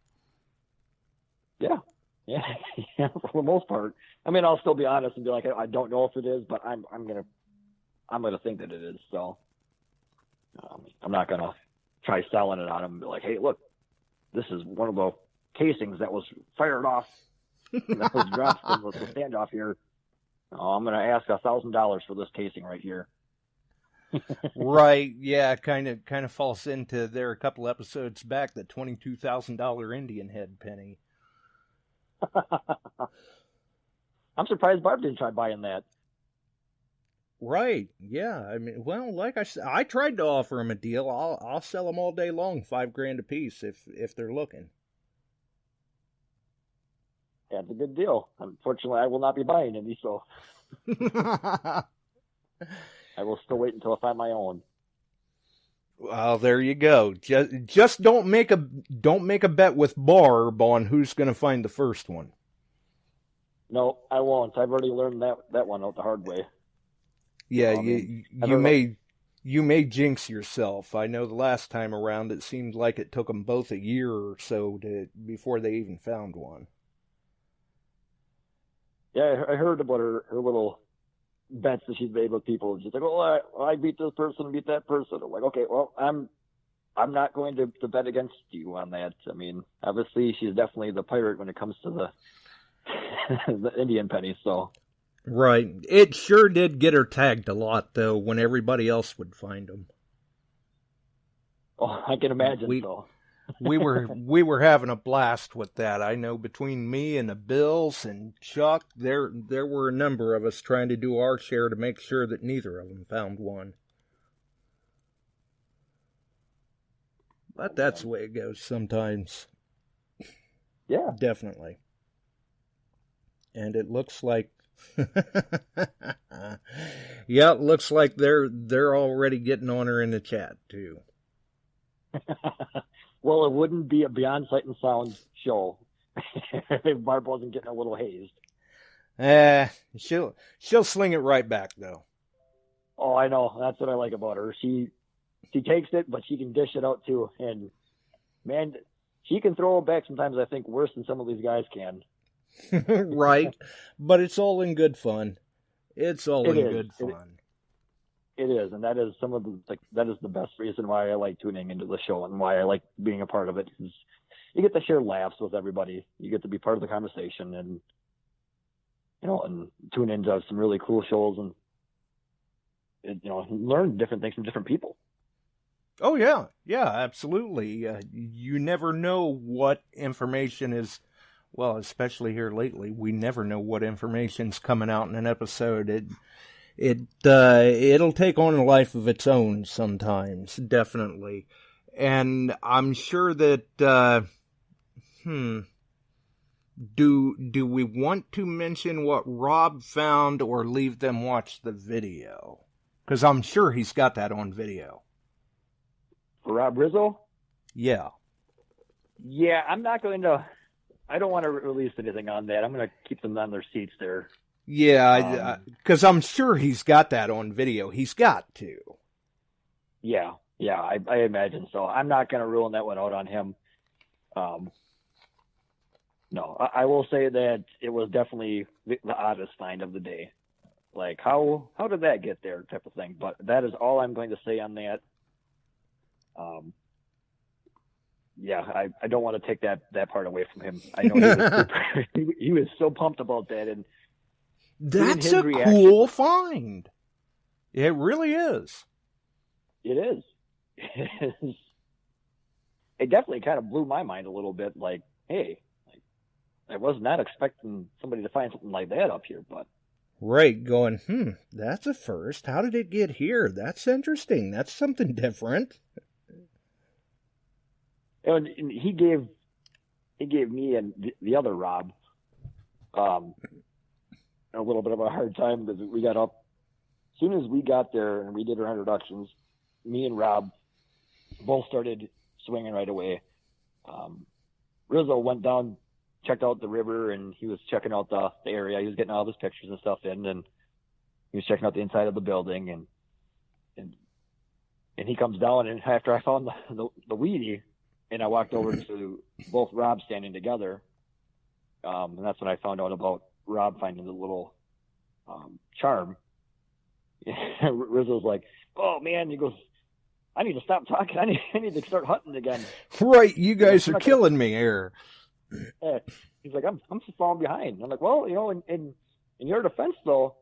Yeah, for the most part. I mean, I'll still be honest and be like, I don't know if it is, but I'm gonna think that it is. So I'm not gonna try selling it on them and be like, hey, look, this is one of the casings that was fired off, that was dropped from the standoff here. I'm gonna ask $1,000 for this casing right here. Right, yeah, kind of falls into there a couple episodes back, that $22,000 Indian head penny. I'm surprised Barb didn't try buying that. Right, yeah. I mean, well, like I said, I tried to offer them a deal. I'll sell them all day long, $5,000 a piece if they're looking. That's a good deal. Unfortunately, I will not be buying any, so I will still wait until I find my own. Well, there you go. Just don't make a bet with Barb on who's going to find the first one. No, I won't. I've already learned that one out the hard way. Yeah, So, I mean, you may jinx yourself. I know the last time around it seemed like it took them both a year or so before they even found one. yeah, I heard about her little bets that she's made with people. She's like, "Oh, I beat this person, beat that person." I'm like, "Okay, well, I'm not going to bet against you on that." I mean, obviously, she's definitely the pirate when it comes to the the Indian penny. So, Right. It sure did get her tagged a lot, though, when everybody else would find them. oh, I can imagine. we were having a blast with that. I know between me and the Bills and Chuck, there were a number of us trying to do our share to make sure that neither of them found one. But that's the way it goes sometimes. Yeah, definitely. And it looks like, yeah, it looks like they're already getting on her in the chat too. Well, it wouldn't be a Beyond Sight and Sound show if Barb wasn't getting a little hazed. She'll sling it right back though. Oh, I know. That's what I like about her. She takes it, but she can dish it out too. And man, she can throw it back sometimes, I think, worse than some of these guys can. Right. But it's all in good fun. It's all in good fun. It is, and that is that is the best reason why I like tuning into the show and why I like being a part of it. Is you get to share laughs with everybody. You get to be part of the conversation, and and tune into some really cool shows and learn different things from different people. Oh yeah, absolutely. You never know what information is. Well, especially here lately, we never know what information's coming out in an episode. It'll take on a life of its own sometimes, definitely. And I'm sure that, do we want to mention what Rob found or leave them watch the video? Because I'm sure he's got that on video. For Rob Rizzo? Yeah. Yeah, I don't want to release anything on that. I'm going to keep them on their seats there. Yeah, because I'm sure he's got that on video. He's got to. Yeah, I imagine so. I'm not going to rule that one out on him. No, I will say that it was definitely the oddest find of the day. Like, how did that get there type of thing. But that is all I'm going to say on that. Yeah, I don't want to take that part away from him. I know he was so pumped about that, and that's a cool find. It really is. It is. It definitely kind of blew my mind a little bit. Like, hey, I was not expecting somebody to find something like that up here, but right, going, that's a first. How did it get here? That's interesting. That's something different. And he gave me and the other Rob a little bit of a hard time because we got up as soon as we got there and we did our introductions. Me and Rob both started swinging right away. Rizzo went down, checked out the river, and he was checking out the area. He was getting all his pictures and stuff in, and he was checking out the inside of the building. And he comes down, and after I found the weedy, and I walked over to both Rob standing together, and that's when I found out about Rob finding the little charm. Rizzo's like, "Oh man," he goes, "I need to stop talking. I need to start hunting again." Right, you guys are killing me here. He's like, I'm just falling behind. I'm like, well, in your defense though,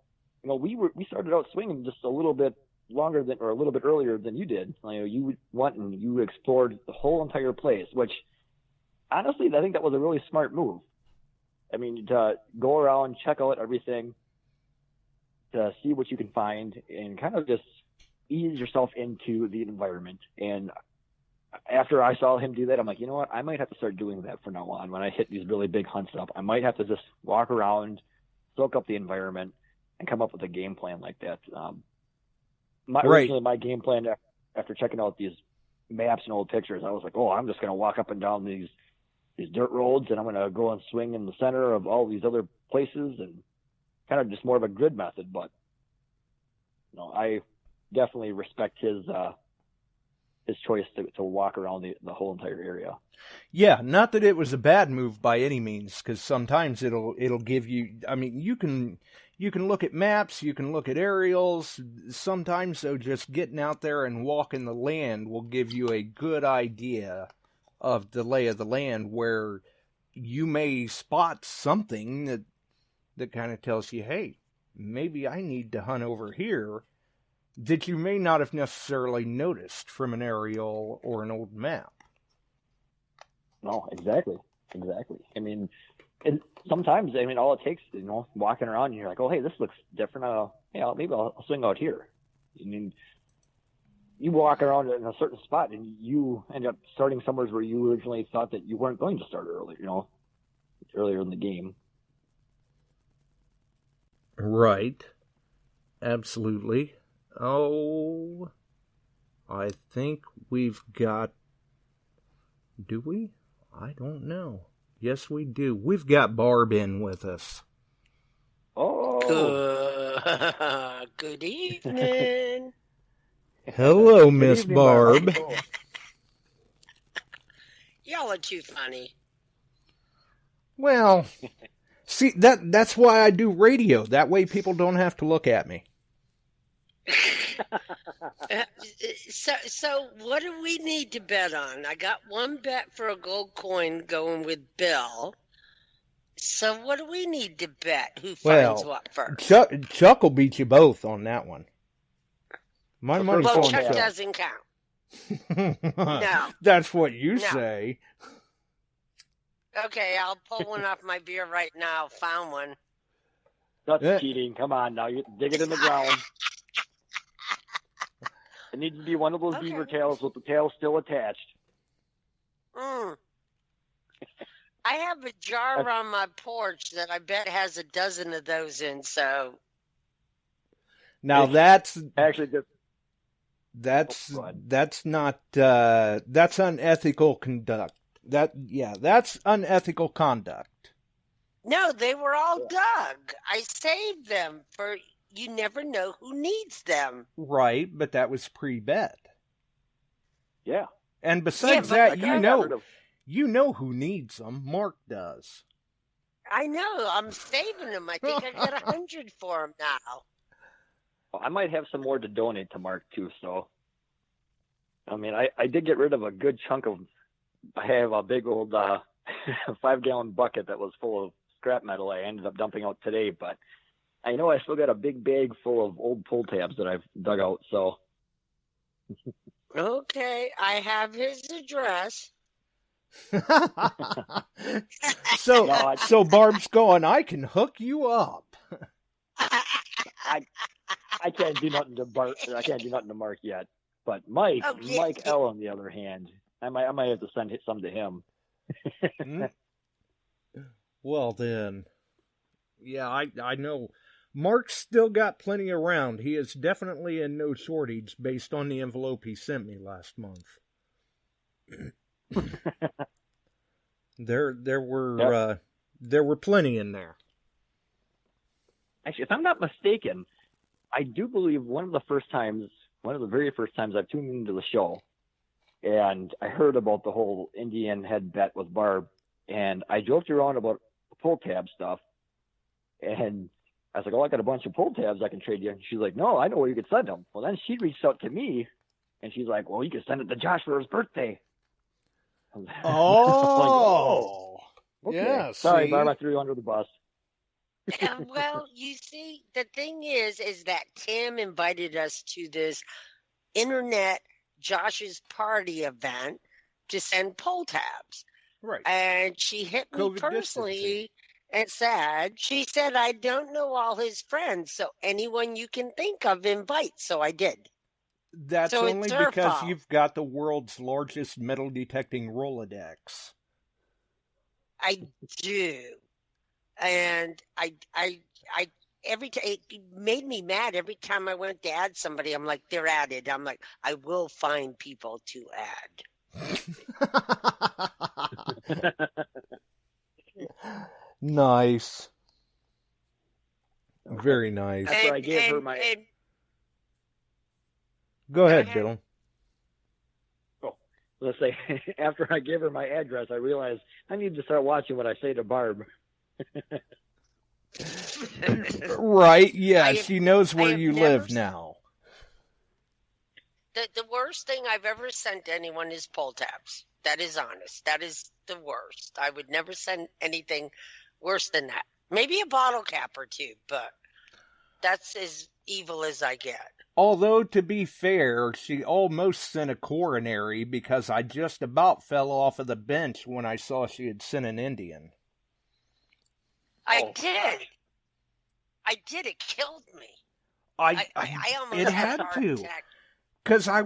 we started out swinging just a little bit longer than, or a little bit earlier than you did. You went and you explored the whole entire place, which honestly, I think that was a really smart move. I mean, to go around, check out everything, to see what you can find, and kind of just ease yourself into the environment. And after I saw him do that, I'm like, you know what? I might have to start doing that from now on. When I hit these really big hunts up, I might have to just walk around, soak up the environment, and come up with a game plan like that. Originally, my game plan after checking out these maps and old pictures, I was like, oh, I'm just going to walk up and down these dirt roads, and I'm going to go and swing in the center of all these other places, and kind of just more of a grid method. But I definitely respect his choice to walk around the whole entire area. Yeah, not that it was a bad move by any means, because sometimes it'll give you. I mean, you can look at maps, you can look at aerials. Sometimes, though, just getting out there and walking the land will give you a good idea of the lay of the land, where you may spot something that kind of tells you, hey, maybe I need to hunt over here, that you may not have necessarily noticed from an aerial or an old map. No, exactly. I mean, and sometimes, I mean, all it takes, walking around and you're like, oh, hey, this looks different. Maybe I'll swing out here. I mean, you walk around in a certain spot and you end up starting somewhere where you originally thought that you weren't going to start earlier in the game. Right. Absolutely. Oh, I think we've got... Do we? I don't know. Yes, we do. We've got Barb in with us. Oh. Good evening. Hello, Miss Barb. Y'all are too funny. Well, see, that's why I do radio. That way people don't have to look at me. So what do we need to bet on? I got one bet for a gold coin going with Bill. So what do we need to bet? Who finds what first? Chuck will beat you both on that one. My money's on Chuck. Chuck doesn't count. No. That's what you say. Okay, I'll pull one off my beer right now. Found one. That's cheating. Come on now. You dig it in the ground. It needs to be one of those beaver tails with the tail still attached. I have a jar on my porch that I bet has a dozen of those in, so. Now that's actually that's not that's unethical conduct. That's unethical conduct. No, they were all dug. I saved them for you never know who needs them. Right, but that was pre-bet. Yeah. And besides that, you know who needs them. Mark does. I know. I'm saving them. I think I got 100 for them now. Well, I might have some more to donate to Mark too. So, I mean, I did get rid of a good chunk of. I have a big old 5-gallon bucket that was full of scrap metal. I ended up dumping out today, but I know I still got a big bag full of old pull tabs that I've dug out. So, okay, I have his address. So Barb's going, I can hook you up. I can't do nothing to Bart. I can't do nothing to Mark yet. But Mike L, on the other hand, I might have to send some to him. Well then, yeah, I know. Mark's still got plenty around. He is definitely in no shortage based on the envelope he sent me last month. There were plenty in there. Actually, if I'm not mistaken, I do believe one of the very first times I've tuned into the show, and I heard about the whole Indian head bet with Barb, and I joked around about the pull tab stuff, and I was like, oh, I got a bunch of pull tabs I can trade you. And she's like, no, I know where you could send them. Well, then she reached out to me, and she's like, well, you can send it to Josh for his birthday. Oh, okay. Yeah. Sorry, Barb, I threw you under the bus. Well, you see, the thing is that Tim invited us to this internet Josh's party event to send poll tabs. Right. And she hit me COVID personally and she said, I don't know all his friends, so anyone you can think of, invite. So I did. That's so only because you've got the world's largest metal detecting Rolodex. I do. And I every time it made me mad every time I went to add somebody. I'm like, they're added. I'm like, I will find people to add. Nice. Very nice. After I gave her my Go ahead, Dillon. Oh, let's say after I gave her my address, I realized I need to start watching what I say to Barb. Right, yeah, she knows where you live now. The worst thing I've ever sent to anyone is pull tabs. That is honest. That is the worst. I would never send anything worse than that. Maybe a bottle cap or two, but that's as evil as I get. Although, to be fair, she almost sent a coronary because I just about fell off of the bench when I saw she had sent an Indian. I did. It killed me. I almost it had had a heart to. attack. Because I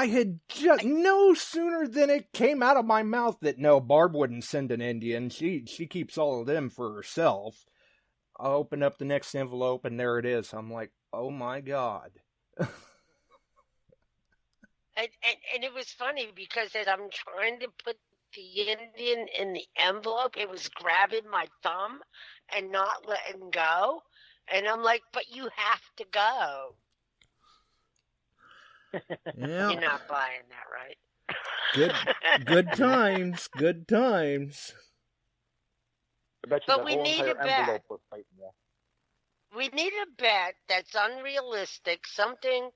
had just, no sooner than it came out of my mouth that no, Barb wouldn't send an Indian. She keeps all of them for herself. I open up the next envelope and there it is. I'm like, oh my God. And it was funny because as I'm trying to put the Indian in the envelope, it was grabbing my thumb and not letting go. And I'm like, but you have to go. Yeah. You're not buying that, right? Good times. Good times. I bet you But the we whole need entire a bet. envelope was fighting you. We need a bet that's unrealistic, something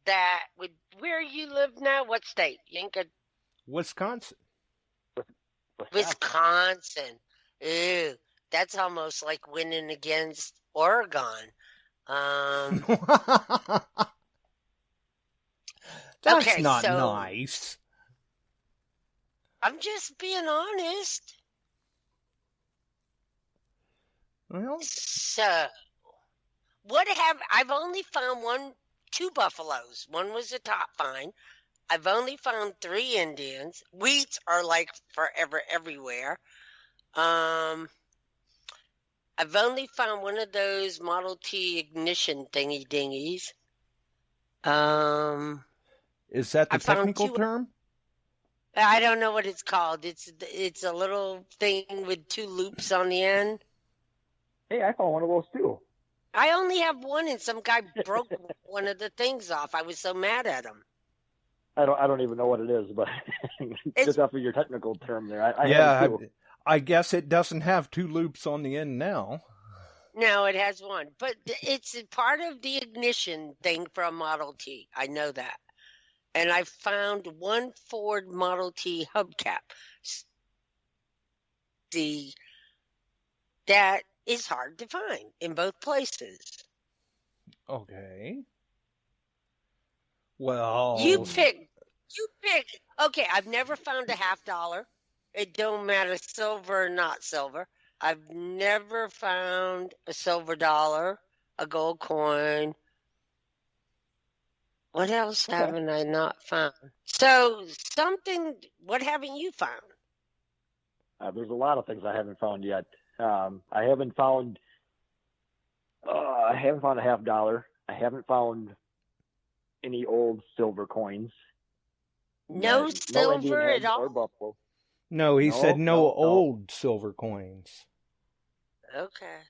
that would, where you live now, what state? You ain't got Wisconsin. Wisconsin. Ew, that's almost like winning against Oregon. That's okay, not so nice. I'm just being honest. Well, So, I've only found two buffaloes. One was a top find. I've only found 3 Indians. Wheats are like forever everywhere. I've only found one of those Model T ignition thingy dingies. is that the I found technical 2 term? I don't know what it's called. It's a little thing with 2 loops on the end. Hey, I found one of those too. I only have one, and some guy broke one of the things off. I was so mad at him. I don't even know what it is, but just off of your technical term there, I Yeah, have it too. I guess it doesn't have 2 loops on the end now. No, it has one, but it's a part of the ignition thing for a Model T. I know that. And I found one Ford Model T hubcap. That is hard to find in both places. Okay. Well, You pick. Okay, I've never found a $50. It don't matter silver or not silver. I've never found a silver dollar, a gold coin. What else haven't I not found? So what haven't you found? There's a lot of things I haven't found yet. I haven't found a $50. I haven't found any old silver coins. No silver at all? Or buffalo. no, he said no old silver coins. Okay.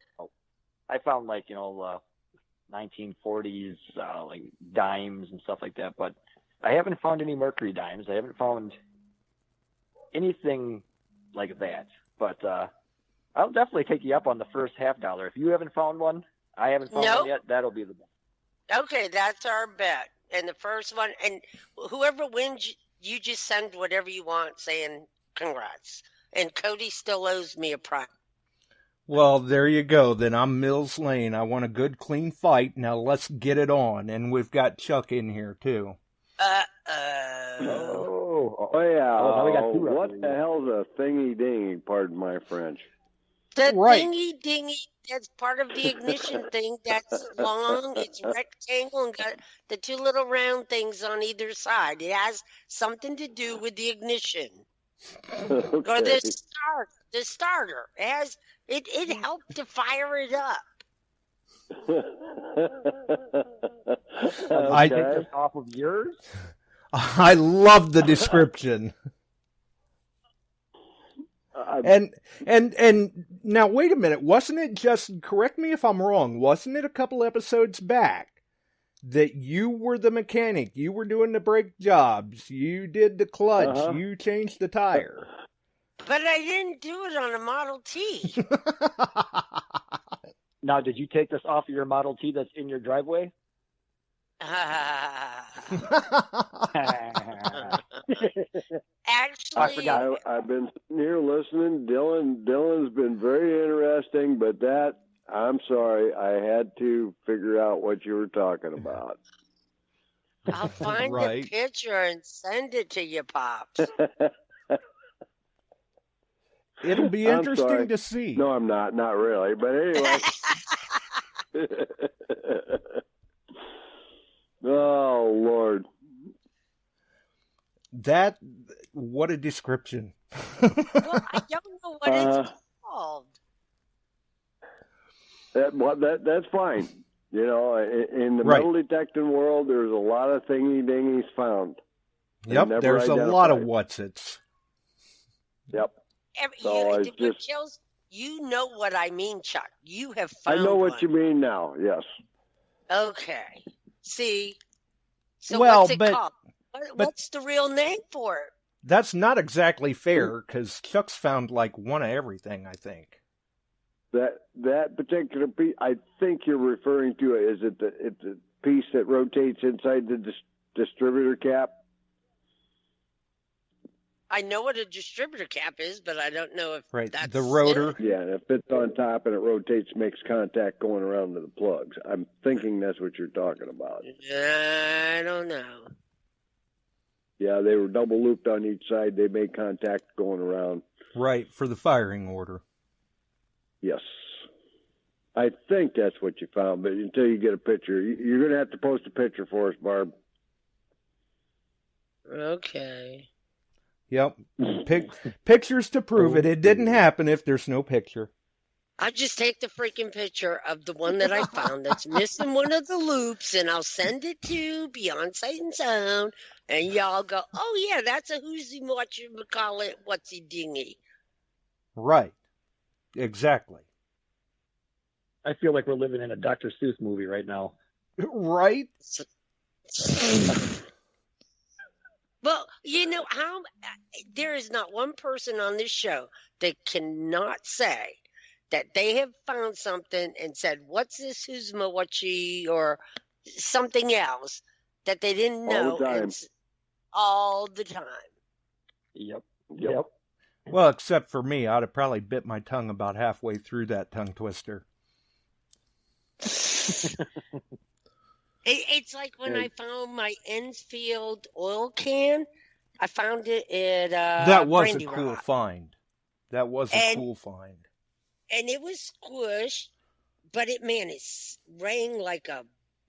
I found 1940s like dimes and stuff like that, but I haven't found any mercury dimes. I haven't found anything like that. But I'll definitely take you up on the first $50. If you haven't found one, I haven't found one yet. That'll be the best. Okay, that's our bet. And the first one, and whoever wins, you just send whatever you want, saying congrats. And Cody still owes me a prize. Well, there you go. Then I'm Mills Lane. I want a good, clean fight. Now let's get it on. And we've got Chuck in here, too. Oh yeah. Now we got 2 what the hell's a thingy-dingy, pardon my French? The Right. thingy dingy, that's part of the ignition thing. That's long, it's rectangle, and got the 2 little round things on either side. It has something to do with the ignition. Okay. Or the starter. It helped to fire it up. I take this off of yours. I love the description. And now wait a minute, wasn't it just, correct me if I'm wrong, wasn't it a couple episodes back that you were the mechanic. You were doing the brake jobs. You did the clutch. Uh-huh. You changed the tire. But I didn't do it on a Model T. Now, did you take this off of your Model T that's in your driveway? Actually, I forgot. I've been sitting here listening. Dillon's been very interesting, but I'm sorry, I had to figure out what you were talking about. I'll find Right. the picture and send it to you, Pops. It'll be I'm interesting sorry. to see. No, I'm not. Not really. But anyway. Oh, Lord. What a description. Well, I don't know what it's called. That's fine. You know, in the Right. metal detecting world, there's a lot of thingy-dingies found. Yep, never there's a lot of identified. what's-its. Yep. So You, it's but just- Chills, you know what I mean, Chuck. You have I found know what one. you mean now, yes. Okay. See? So Well, what's it but- called? What's the real name for it? That's not exactly fair, because Chuck's found like one of everything, I think. That particular piece, I think you're referring to it. Is it the piece that rotates inside the distributor cap? I know what a distributor cap is, but I don't know if Right, that's the rotor. it. Yeah, and it fits on top and it rotates, makes contact going around to the plugs. I'm thinking that's what you're talking about. I don't know. Yeah, they were double looped on each side. They made contact going around. Right, for the firing order. Yes. I think that's what you found, but until you get a picture, you're going to have to post a picture for us, Barb. Okay. Yep. Pictures to prove it. It didn't happen if there's no picture. I'll just take the freaking picture of the one that I found that's missing one of the loops, and I'll send it to Beyond Sight and Sound, and y'all go, oh, yeah, that's a who'sy whatchamacallit, what's-he dingy. Right. Exactly. I feel like we're living in a Dr. Seuss movie right now. Right? Well, you know how there is not one person on this show that cannot say that they have found something and said, what's this Huzmawachi or something else that they didn't know. All the time. All the time. Yep. Well, except for me, I'd have probably bit my tongue about halfway through that tongue twister. It's like when I found my Enfield oil can. I found it at That was a Brandy cool Rock. find. That was a cool find. And it was squished, but it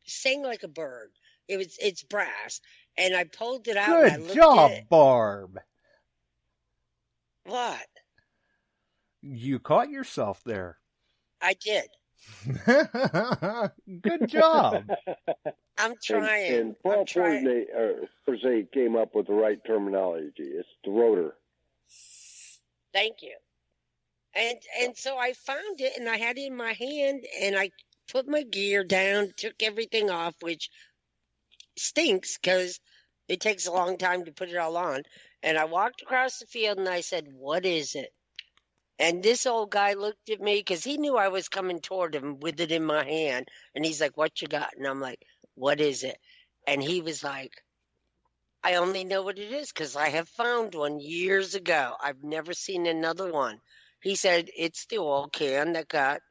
sang like a bird. It's brass. And I pulled it out and I Good looked job, at it. Barb. What? You caught yourself there. I did. Good job. I'm trying. And Paul I'm trying. Forse came up with the right terminology. It's the rotor. Thank you. And so I found it and I had it in my hand and I put my gear down, took everything off, which stinks because it takes a long time to put it all on. And I walked across the field and I said, what is it? And this old guy looked at me because he knew I was coming toward him with it in my hand. And he's like, what you got? And I'm like, what is it? And he was like, I only know what it is because I have found one years ago. I've never seen another one. He said, it's the oil can that got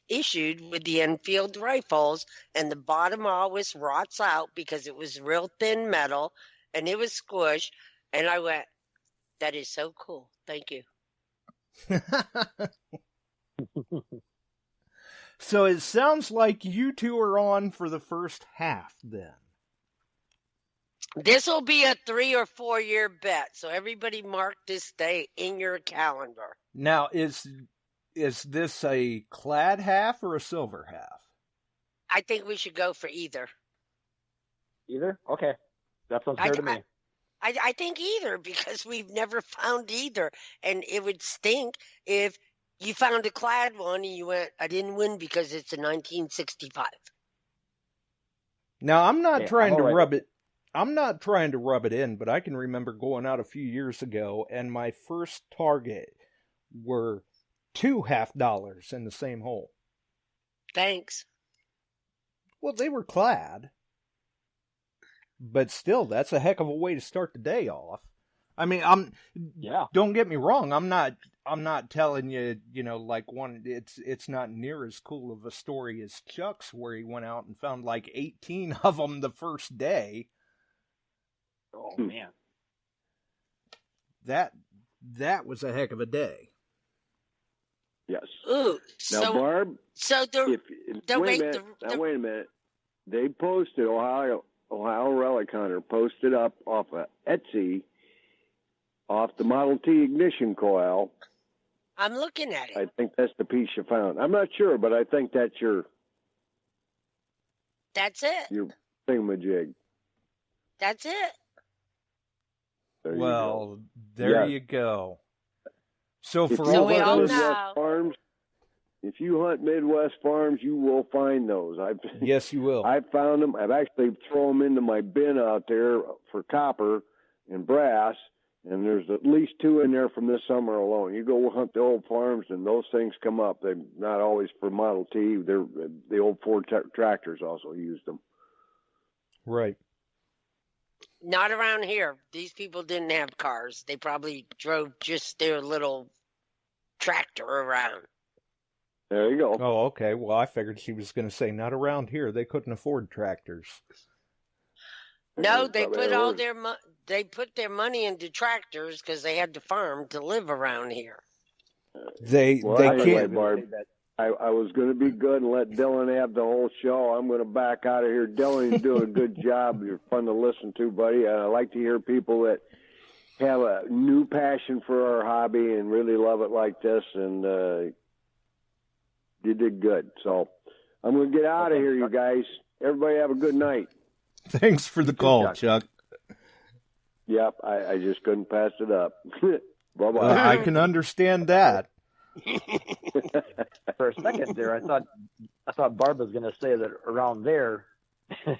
issued with the Enfield rifles, and the bottom always rots out because it was real thin metal, and it was squished. And I went, that is so cool. Thank you. So it sounds like you two are on for the first half then. This will be a 3 or 4 year bet, so everybody mark this day in your calendar. Now, is this a clad half or a silver half? I think we should go for either. Either? Okay. That sounds fair to me. I think either because we've never found either. And it would stink if you found a clad one and you went, I didn't win because it's a 1965. Now, I'm not trying to all right. rub it. I'm not trying to rub it in, but I can remember going out a few years ago, and my first target were $2 half in the same hole. Thanks. Well, they were clad, but still, that's a heck of a way to start the day off. I mean, don't get me wrong. I'm not telling you, like it's not near as cool of a story as Chuck's, where he went out and found like 18 of them the first day. Oh man, that was a heck of a day. Yes. Ooh. Now, Barb. So wait a minute. They posted Ohio Relic Hunter posted up off of Etsy off the Model T ignition coil. I'm looking at it. I think that's the piece you found. I'm not sure, but I think that's That's it. your thingamajig. That's it. There you go. So if for you all we hunt all those, know. farms, if you hunt Midwest farms, you will find those. yes, you will. I've found them. I've actually thrown them into my bin out there for copper and brass, and there's at least 2 in there from this summer alone. You go hunt the old farms, and those things come up. They're not always for Model T. They're the old Ford tractors also used them. Right. Not around here. These people didn't have cars. They probably drove just their little tractor around. There you go. Oh, okay. Well, I figured she was going to say not around here. They couldn't afford tractors. No, they put all they put their money into tractors because they had to farm to live around here. They can't. Barb, I was going to be good and let Dillon have the whole show. I'm going to back out of here. Dillon, you're doing a good job. You're fun to listen to, buddy. I like to hear people that have a new passion for our hobby and really love it like this, and you did good. So I'm going to get out of here, you guys. Everybody have a good night. Thanks for the call, Chuck. Yep, I just couldn't pass it up. Bye-bye. I can understand that. For a second there, I thought Barb was going to say that around there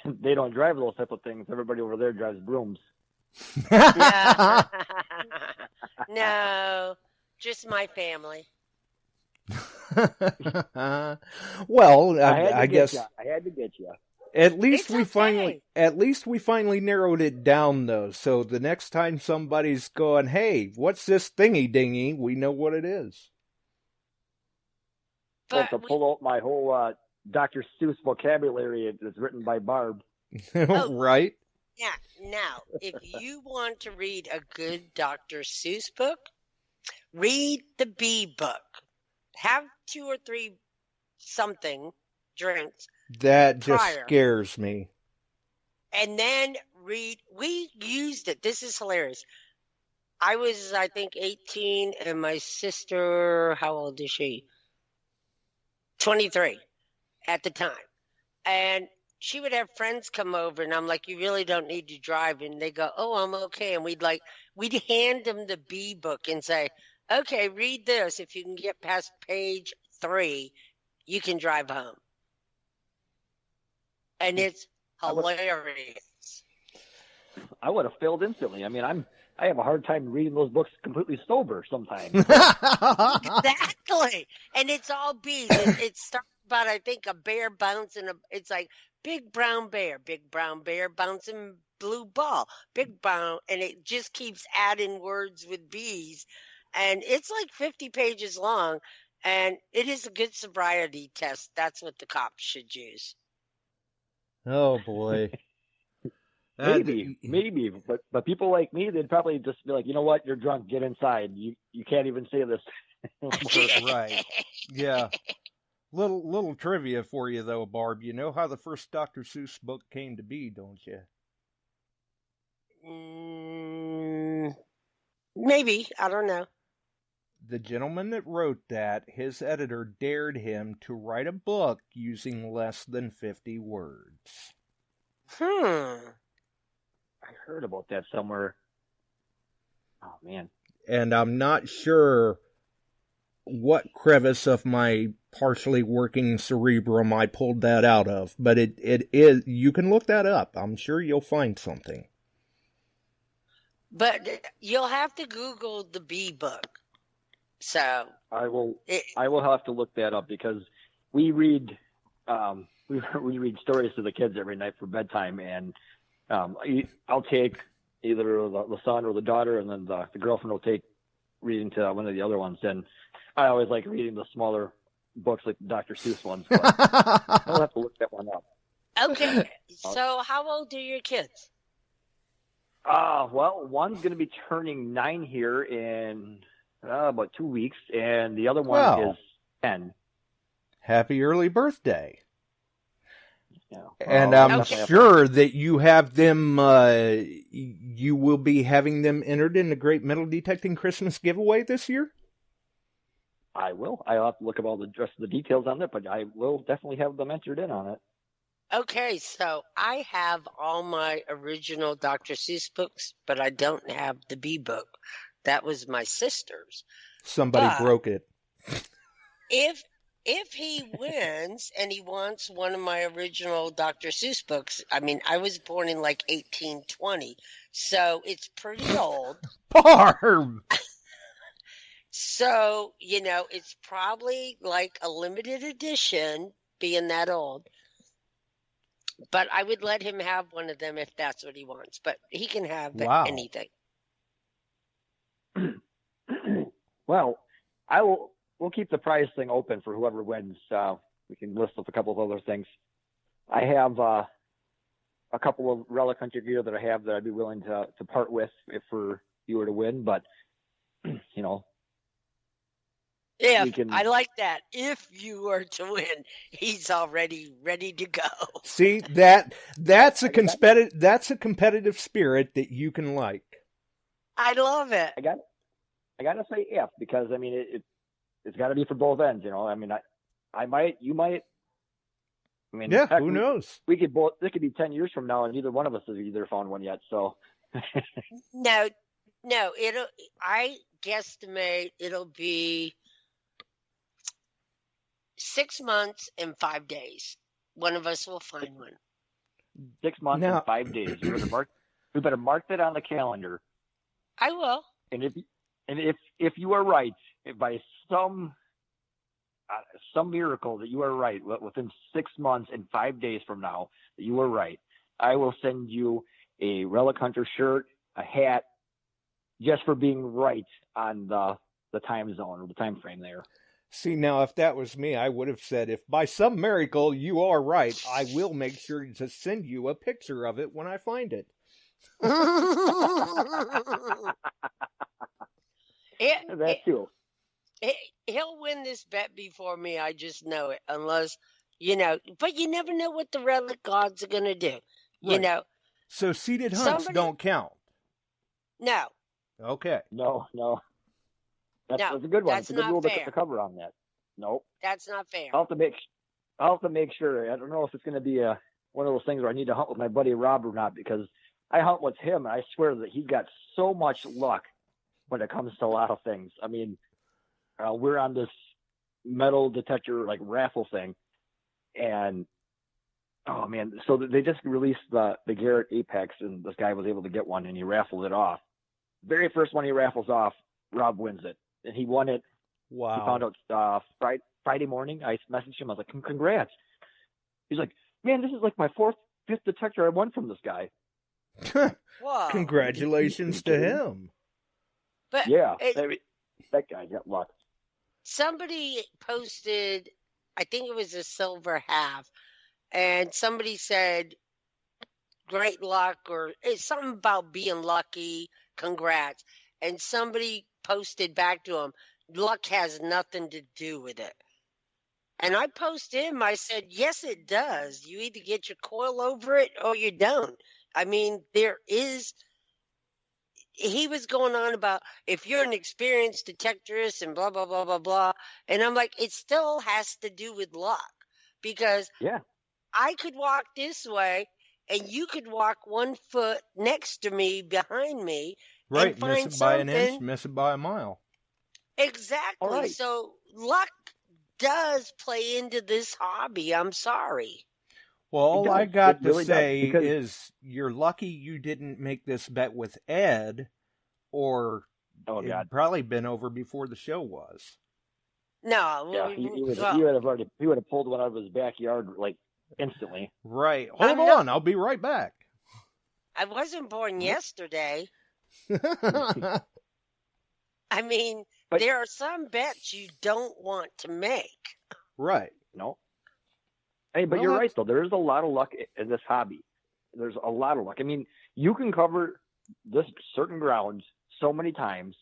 they don't drive those type of things. Everybody over there drives brooms. No, just my family. Well, I guess I had to get you. At least It's we finally narrowed it down, though. So the next time somebody's going, "Hey, what's this thingy dingy?" we know what it is. Well, to pull out my whole Dr. Seuss vocabulary that's written by Barb. Right? Yeah. Now, if you want to read a good Dr. Seuss book, read the Bee book. Have 2 or 3 something drinks. That just prior. scares me. And then read. We used it. This is hilarious. I was, I think, 18, and my sister, how old is she? 23 at the time. And she would have friends come over, and I'm like, you really don't need to drive. And they go, oh, I'm okay. And we'd hand them the Bee book and say, okay, read this. If you can get past page 3, you can drive home. And it's hilarious. I would have failed instantly. I mean, I have a hard time reading those books completely sober sometimes. Exactly. And it's all bees. It starts about, I think, a bear bouncing. It's like big brown bear bouncing blue ball, big brown. And it just keeps adding words with bees. And it's like 50 pages long. And it is a good sobriety test. That's what the cops should use. Oh, boy. Maybe, but people like me, they'd probably just be like, you know what, you're drunk, get inside. You can't even say this. Right. Yeah. Little trivia for you though, Barb. You know how the first Dr. Seuss book came to be, don't you? Maybe. I don't know. The gentleman that wrote that, his editor dared him to write a book using less than 50 words. I heard about that somewhere. Oh, man. And I'm not sure what crevice of my partially working cerebrum I pulled that out of, but it is, you can look that up. I'm sure you'll find something. But you'll have to Google the bee book. So I will have to look that up because we read we read stories to the kids every night for bedtime, and I'll take either the son or the daughter, and then the girlfriend will take reading to one of the other ones. And I always like reading the smaller books, like the Dr. Seuss ones. But I'll have to look that one up. Okay, so how old are your kids? Well, one's going to be turning 9 here in about 2 weeks, and the other one is 10. Happy early birthday. Yeah. And I'm sure that you have them, you will be having them entered in the Great Metal Detecting Christmas giveaway this year? I will. I'll have to look up all the rest of the details on it, but I will definitely have them entered in on it. Okay, so I have all my original Dr. Seuss books, but I don't have the bee book. That was my sister's. Somebody broke it. If he wins and he wants one of my original Dr. Seuss books, I mean, I was born in like 1820, so it's pretty old. Barb! So, it's probably like a limited edition, being that old. But I would let him have one of them if that's what he wants. But he can have anything. Well, we'll keep the prize thing open for whoever wins. We can list up a couple of other things. I have a couple of Relic Hunter gear that I have that I'd be willing to part with if you were to win. But, I like that. If you were to win, he's already ready to go. See, that's a competitive spirit that you can like. I love it. I got to say if, because I mean it's got to be for both ends. I mean I might, you might. I mean, yeah, heck, who knows? We could both. This could be 10 years from now, and neither one of us has either found one yet. So. No. I guesstimate it'll be 6 months and 5 days. One of us will find one. 6 months and 5 days. We better mark that on the calendar. I will. And if you are right, if by some miracle that you are right, within 6 months and 5 days from now that you are right, I will send you a Relic Hunter shirt, a hat, just for being right on the time zone or the time frame there. See, now, if that was me, I would have said, if by some miracle you are right, I will make sure to send you a picture of it when I find it. That too. He'll win this bet before me. I just know it. Unless, but you never know what the Relic gods are going to do. Right. So seated hunts don't count? No. Okay. No. That's a good one. It's a good rule fair. to cover on that. Nope. That's not fair. I'll have to make sure. I don't know if it's going to be one of those things where I need to hunt with my buddy Rob or not, because I hunt with him, and I swear that he's got so much luck when it comes to a lot of things. I mean, we're on this metal detector like raffle thing, and oh man, so they just released the Garrett Apex, and this guy was able to get one, and he raffled it off. Very first one he raffles off, Rob wins it, and he won it. Wow! He found out Friday morning. I messaged him. I was like, "Congrats!" He's like, "Man, this is like my 4th, 5th detector I won from this guy." Congratulations to him. But yeah, that guy got luck. Somebody posted, I think it was a silver half, and somebody said, "Great luck," or it's something about being lucky. Congrats. And somebody posted back to him, "Luck has nothing to do with it." And I posted him, I said, yes, it does. You either get your coil over it or you don't. I mean, he was going on about if you're an experienced detectorist and blah, blah, blah, blah, blah. And I'm like, it still has to do with luck, because I could walk this way and you could walk 1 foot next to me, behind me. Right, and find miss it by something. an inch, miss it by a mile. Exactly. Right. So luck does play into this hobby. I'm sorry. Well, all I does. got It to really does, say because- is you're lucky you didn't make this bet with Ed, or Oh it'd God. probably been over before the show was. No, Yeah, he would well, have pulled one out of his backyard like instantly. Right. I'm Hold not- on, I'll be right back. I wasn't born yesterday. I mean, But- there are some bets you don't want to make. Right. No. Hey, but Well, you're that's- right though. There is a lot of luck in this hobby. There's a lot of luck. I mean, you can cover this certain grounds so many times,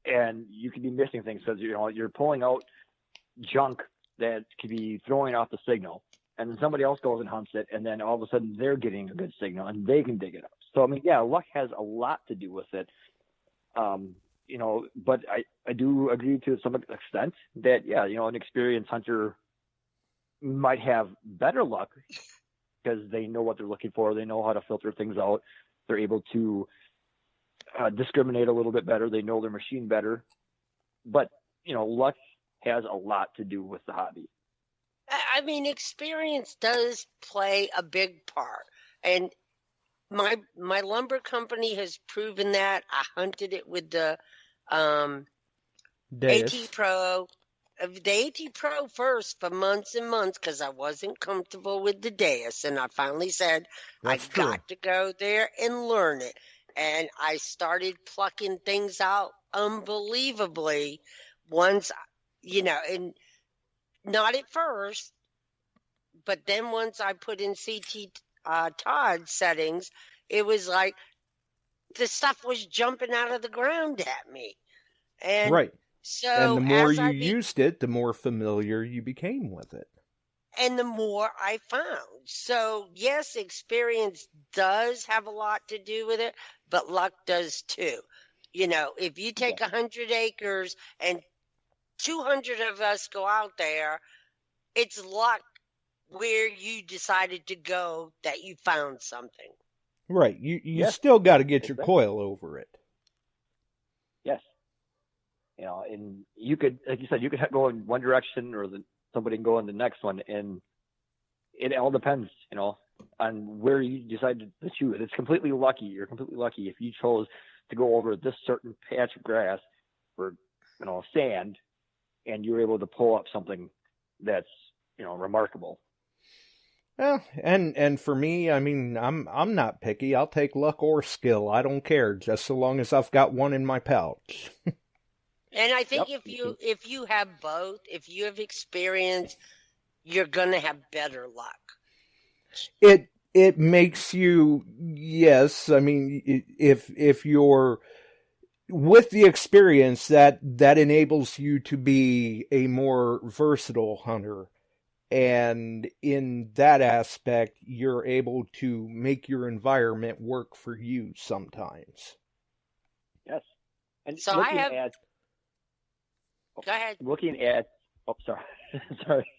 and you could be missing things because you're pulling out junk that could be throwing off the signal, and then somebody else goes and hunts it, and then all of a sudden they're getting a good signal and they can dig it up. So I mean, yeah, luck has a lot to do with it. But I do agree to some extent that an experienced hunter might have better luck because they know what they're looking for. They know how to filter things out. They're able to discriminate a little bit better. They know their machine better. But, luck has a lot to do with the hobby. I mean, experience does play a big part. And my lumber company has proven that. I hunted it with the Deus. AT Pro. The AT Pro first for months and months because I wasn't comfortable with the Deus. And I finally said, That's I true. got to go there and learn it. And I started plucking things out unbelievably once, and not at first, but then once I put in CT Todd settings, it was like the stuff was jumping out of the ground at me. And Right. so And the more as you I used it, the more familiar you became with it. and the more I found. So yes, experience does have a lot to do with it, but luck does too. If you take 100 acres and 200 of us go out there, it's luck where you decided to go that you found something. Right. You Yes. still got to get your Exactly. coil over it. Yes. And you could, like you said, you could go in one direction or somebody can go in the next one. And it all depends, on where you decide to choose. It's completely lucky. You're completely lucky if you chose to go over this certain patch of grass or, sand, and you were able to pull up something that's, remarkable. Well, and for me, I mean, I'm not picky. I'll take luck or skill. I don't care, just so long as I've got one in my pouch. And I think Yep. if you have both, if you have experience, you're gonna have better luck. It makes you, yes. I mean, if you're with the experience, that enables you to be a more versatile hunter. And in that aspect, you're able to make your environment work for you sometimes. Yes. And So I have- Go ahead. looking at, sorry. Sorry.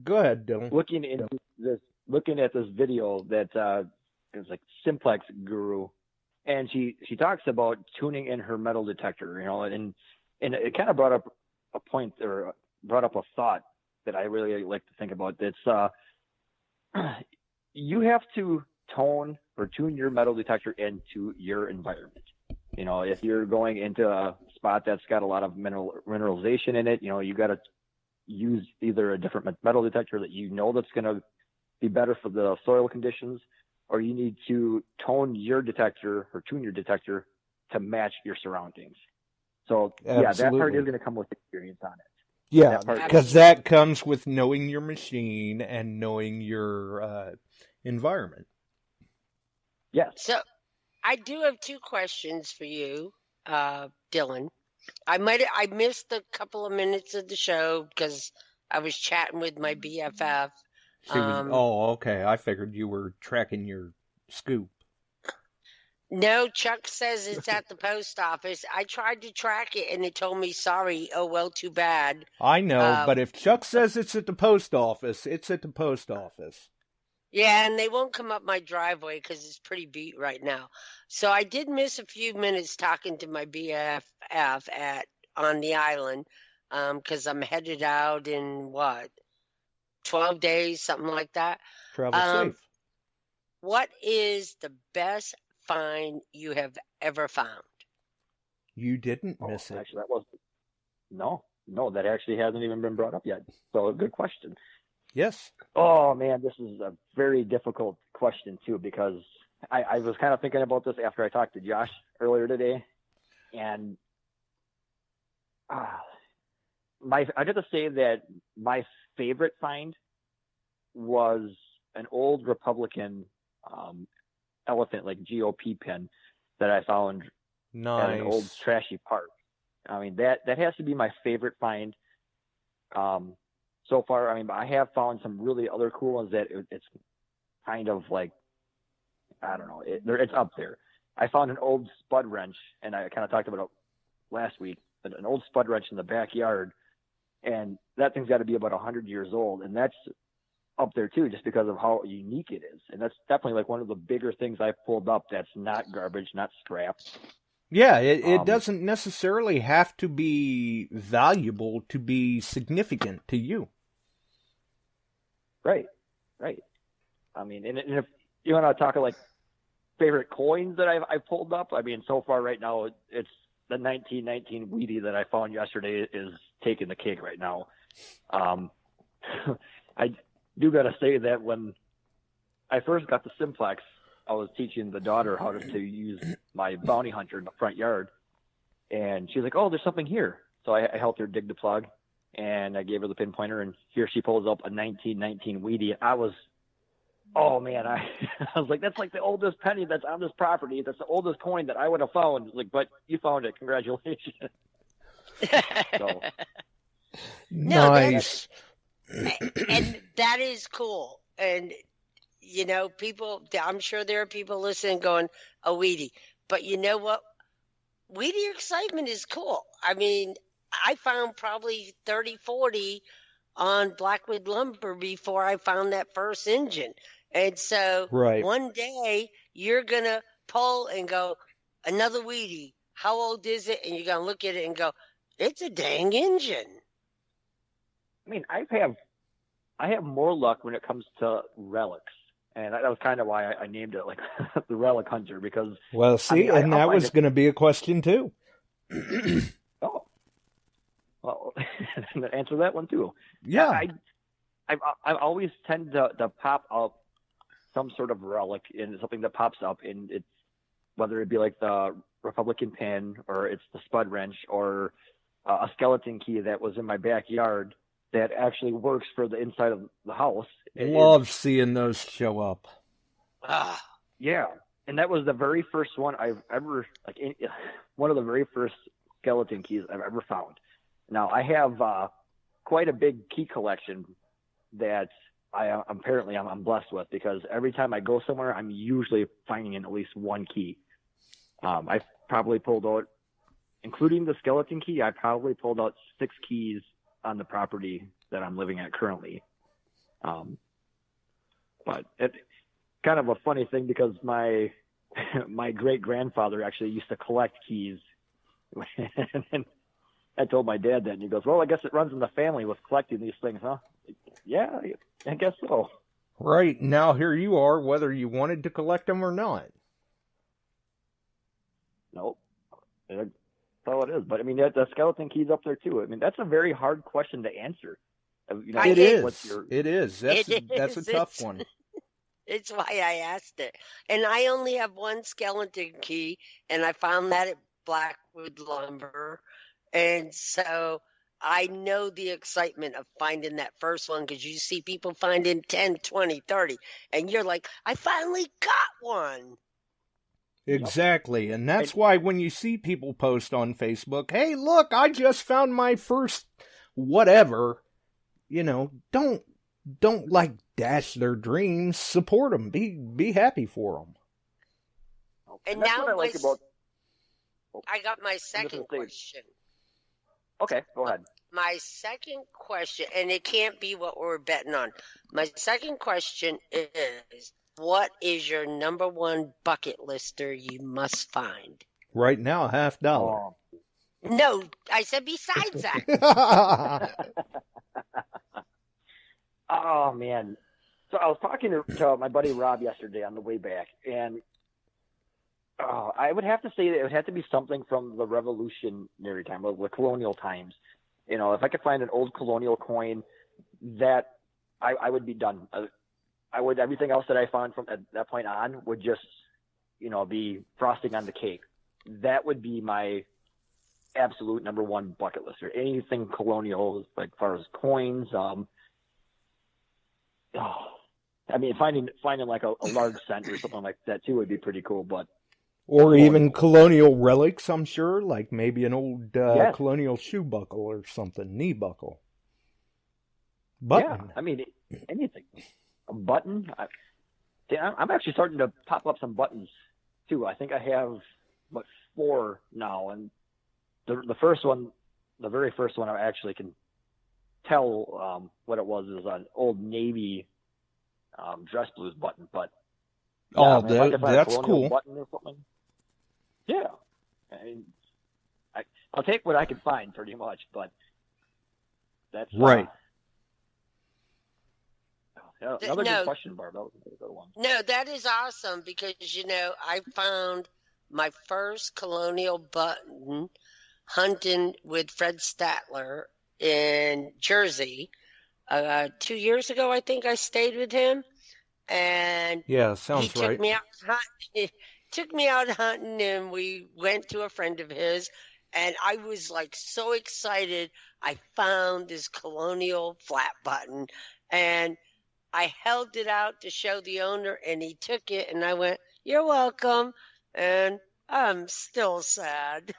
Go ahead, Dillon. Looking at this video that is like Simplex Guru, and she talks about tuning in her metal detector, and it kind of brought up a point or brought up a thought that I really like to think about. That's you have to tone or tune your metal detector into your environment. If you're going into a spot that's got a lot of mineralization in it, you got to use either a different metal detector that that's going to be better for the soil conditions, or you need to tone your detector or tune your detector to match your surroundings. So that part Absolutely. is going to come with experience on it. Yeah, that part- because that comes with knowing your machine and knowing your environment. Yes. So I do have two questions for you, Dillon. I missed a couple of minutes of the show because I was chatting with my BFF. She was, okay. I figured you were tracking your scoop. No, Chuck says it's at the post office. I tried to track it and it told me, sorry, oh well, too bad. I know, but if Chuck says it's at the post office, it's at the post office. Yeah, and they won't come up my driveway because it's pretty beat right now. So I did miss a few minutes talking to my BFF on the island because I'm headed out in 12 days, something like that. Travel safe. What is the best find you have ever found? You didn't miss it. Actually, that actually hasn't even been brought up yet. So good question. Yes. Oh man, this is a very difficult question too, because I was kind of thinking about this after I talked to Josh earlier today, and I got to say that my favorite find was an old Republican elephant, like GOP pin, that I found at an old trashy park. I mean, that has to be my favorite find. So far, I mean, I have found some really other cool ones that it's kind of like, I don't know, it's up there. I found an old spud wrench, and I kind of talked about it last week, an old spud wrench in the backyard, and that thing's got to be about 100 years old, and that's up there too, just because of how unique it is. And that's definitely like one of the bigger things I've pulled up that's not garbage, not scrap. Yeah, it doesn't necessarily have to be valuable to be significant to you. Right. I mean, and if you want to talk like favorite coins that I've pulled up, I mean, so far right now, it's the 1919 Wheatie that I found yesterday is taking the cake right now. I do got to say that when I first got the Simplex, I was teaching the daughter how to use my bounty hunter in the front yard, and she's like, "Oh, there's something here." So I helped her dig the plug, and I gave her the pinpointer, and here she pulls up a 1919 Wheatie. I was, oh man, I was like, that's like the oldest penny that's on this property. That's the oldest coin that I would have found. Like, but you found it. Congratulations. So, Nice. And that is cool. And, you know, people, I'm sure there are people listening going, a Wheatie. But you know what? Wheatie excitement is cool. I mean, I found probably 30, 40 on Blackwood Lumber before I found that first engine. And so one day you're going to pull and go, another Wheatie. How old is it? And you're going to look at it and go, it's a dang engine. I mean, I have more luck when it comes to relics. And that was kind of why I named it like the Relic Hunter, because... Well, see, and that was going to be a question too. Oh. Well, answer that one too. Yeah. I always tend to pop up some sort of relic in something that pops up, and it's whether it be like the Republican pin or it's the spud wrench or a skeleton key that was in my backyard that actually works for the inside of the house. Love seeing those show up. Yeah. And that was the very first one I've ever, one of the very first skeleton keys I've ever found. Now, I have quite a big key collection that I'm blessed with, because every time I go somewhere, I'm usually finding at least one key. I've probably pulled out, including the skeleton key, I probably pulled out 6 keys on the property that I'm living at currently. But it's kind of a funny thing, because my great-grandfather actually used to collect keys. And I told my dad that, and he goes, well, I guess it runs in the family with collecting these things, huh? Yeah, I guess so. Right. Now here you are, whether you wanted to collect them or not. Nope. That's all it is. But, I mean, the skeleton key's up there, too. I mean, that's a very hard question to answer. You know, It is. That's a tough one. It's why I asked it. And I only have one skeleton key, and I found that at Blackwood Lumber. And so I know the excitement of finding that first one, because you see people finding 10, 20, 30, and you're like, I finally got one. Exactly. And that's why when you see people post on Facebook, hey, look, I just found my first whatever, you know, don't like dash their dreams, support them, be happy for them. And now what I like about... I got my second question. Okay, go ahead. My second question, and it can't be what we're betting on. My second question is, what is your number one bucket lister you must find? Right now, $50. Oh. No, I said besides that. Oh, man. So I was talking to my buddy Rob yesterday on the way back, and I would have to say that it would have to be something from the Revolutionary time, the colonial times. You know, if I could find an old colonial coin, that I would be done. I would, everything else that I found from at that point on would just, you know, be frosting on the cake. That would be my absolute number one bucket list, or anything colonial, like as far as coins. I mean, finding like a large cent or something like that too would be pretty cool. But or even colonial relics, I'm sure, like maybe an old Yes. colonial shoe buckle or something, knee buckle. Button. Yeah, I mean, anything. A button. I'm actually starting to pop up some buttons too. I think I have 4 now, and the first one, the very first one, I actually can tell what it was is an old Navy dress blues button. But yeah, Oh, I mean, if I could find a that's colonial cool. button or something. Yeah, I mean, I'll take what I can find pretty much, but that's Right. Another No. good question, Barb. That was a good one. No, that is awesome because, you know, I found my first colonial button hunting with Fred Statler in Jersey 2 years ago. I think I stayed with him, and Yeah, he sounds took right. me out hunting. Took me out hunting, and we went to a friend of his, and I was like so excited. I found this colonial flat button, and I held it out to show the owner, and he took it, and I went, "You're welcome," and I'm still sad.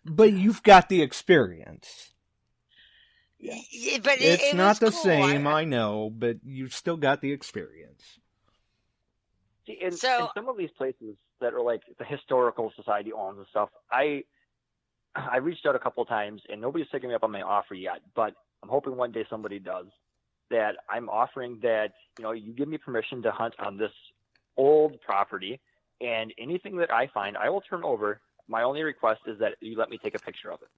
But you've got the experience. But It's it not was the cool. same, I know, but you've still got the experience. See, in So- some of these places that are like the historical society owns and stuff, I reached out a couple of times and nobody's taken me up on my offer yet, but I'm hoping one day somebody does. That I'm offering that, you know, you give me permission to hunt on this old property, and anything that I find, I will turn over. My only request is that you let me take a picture of it.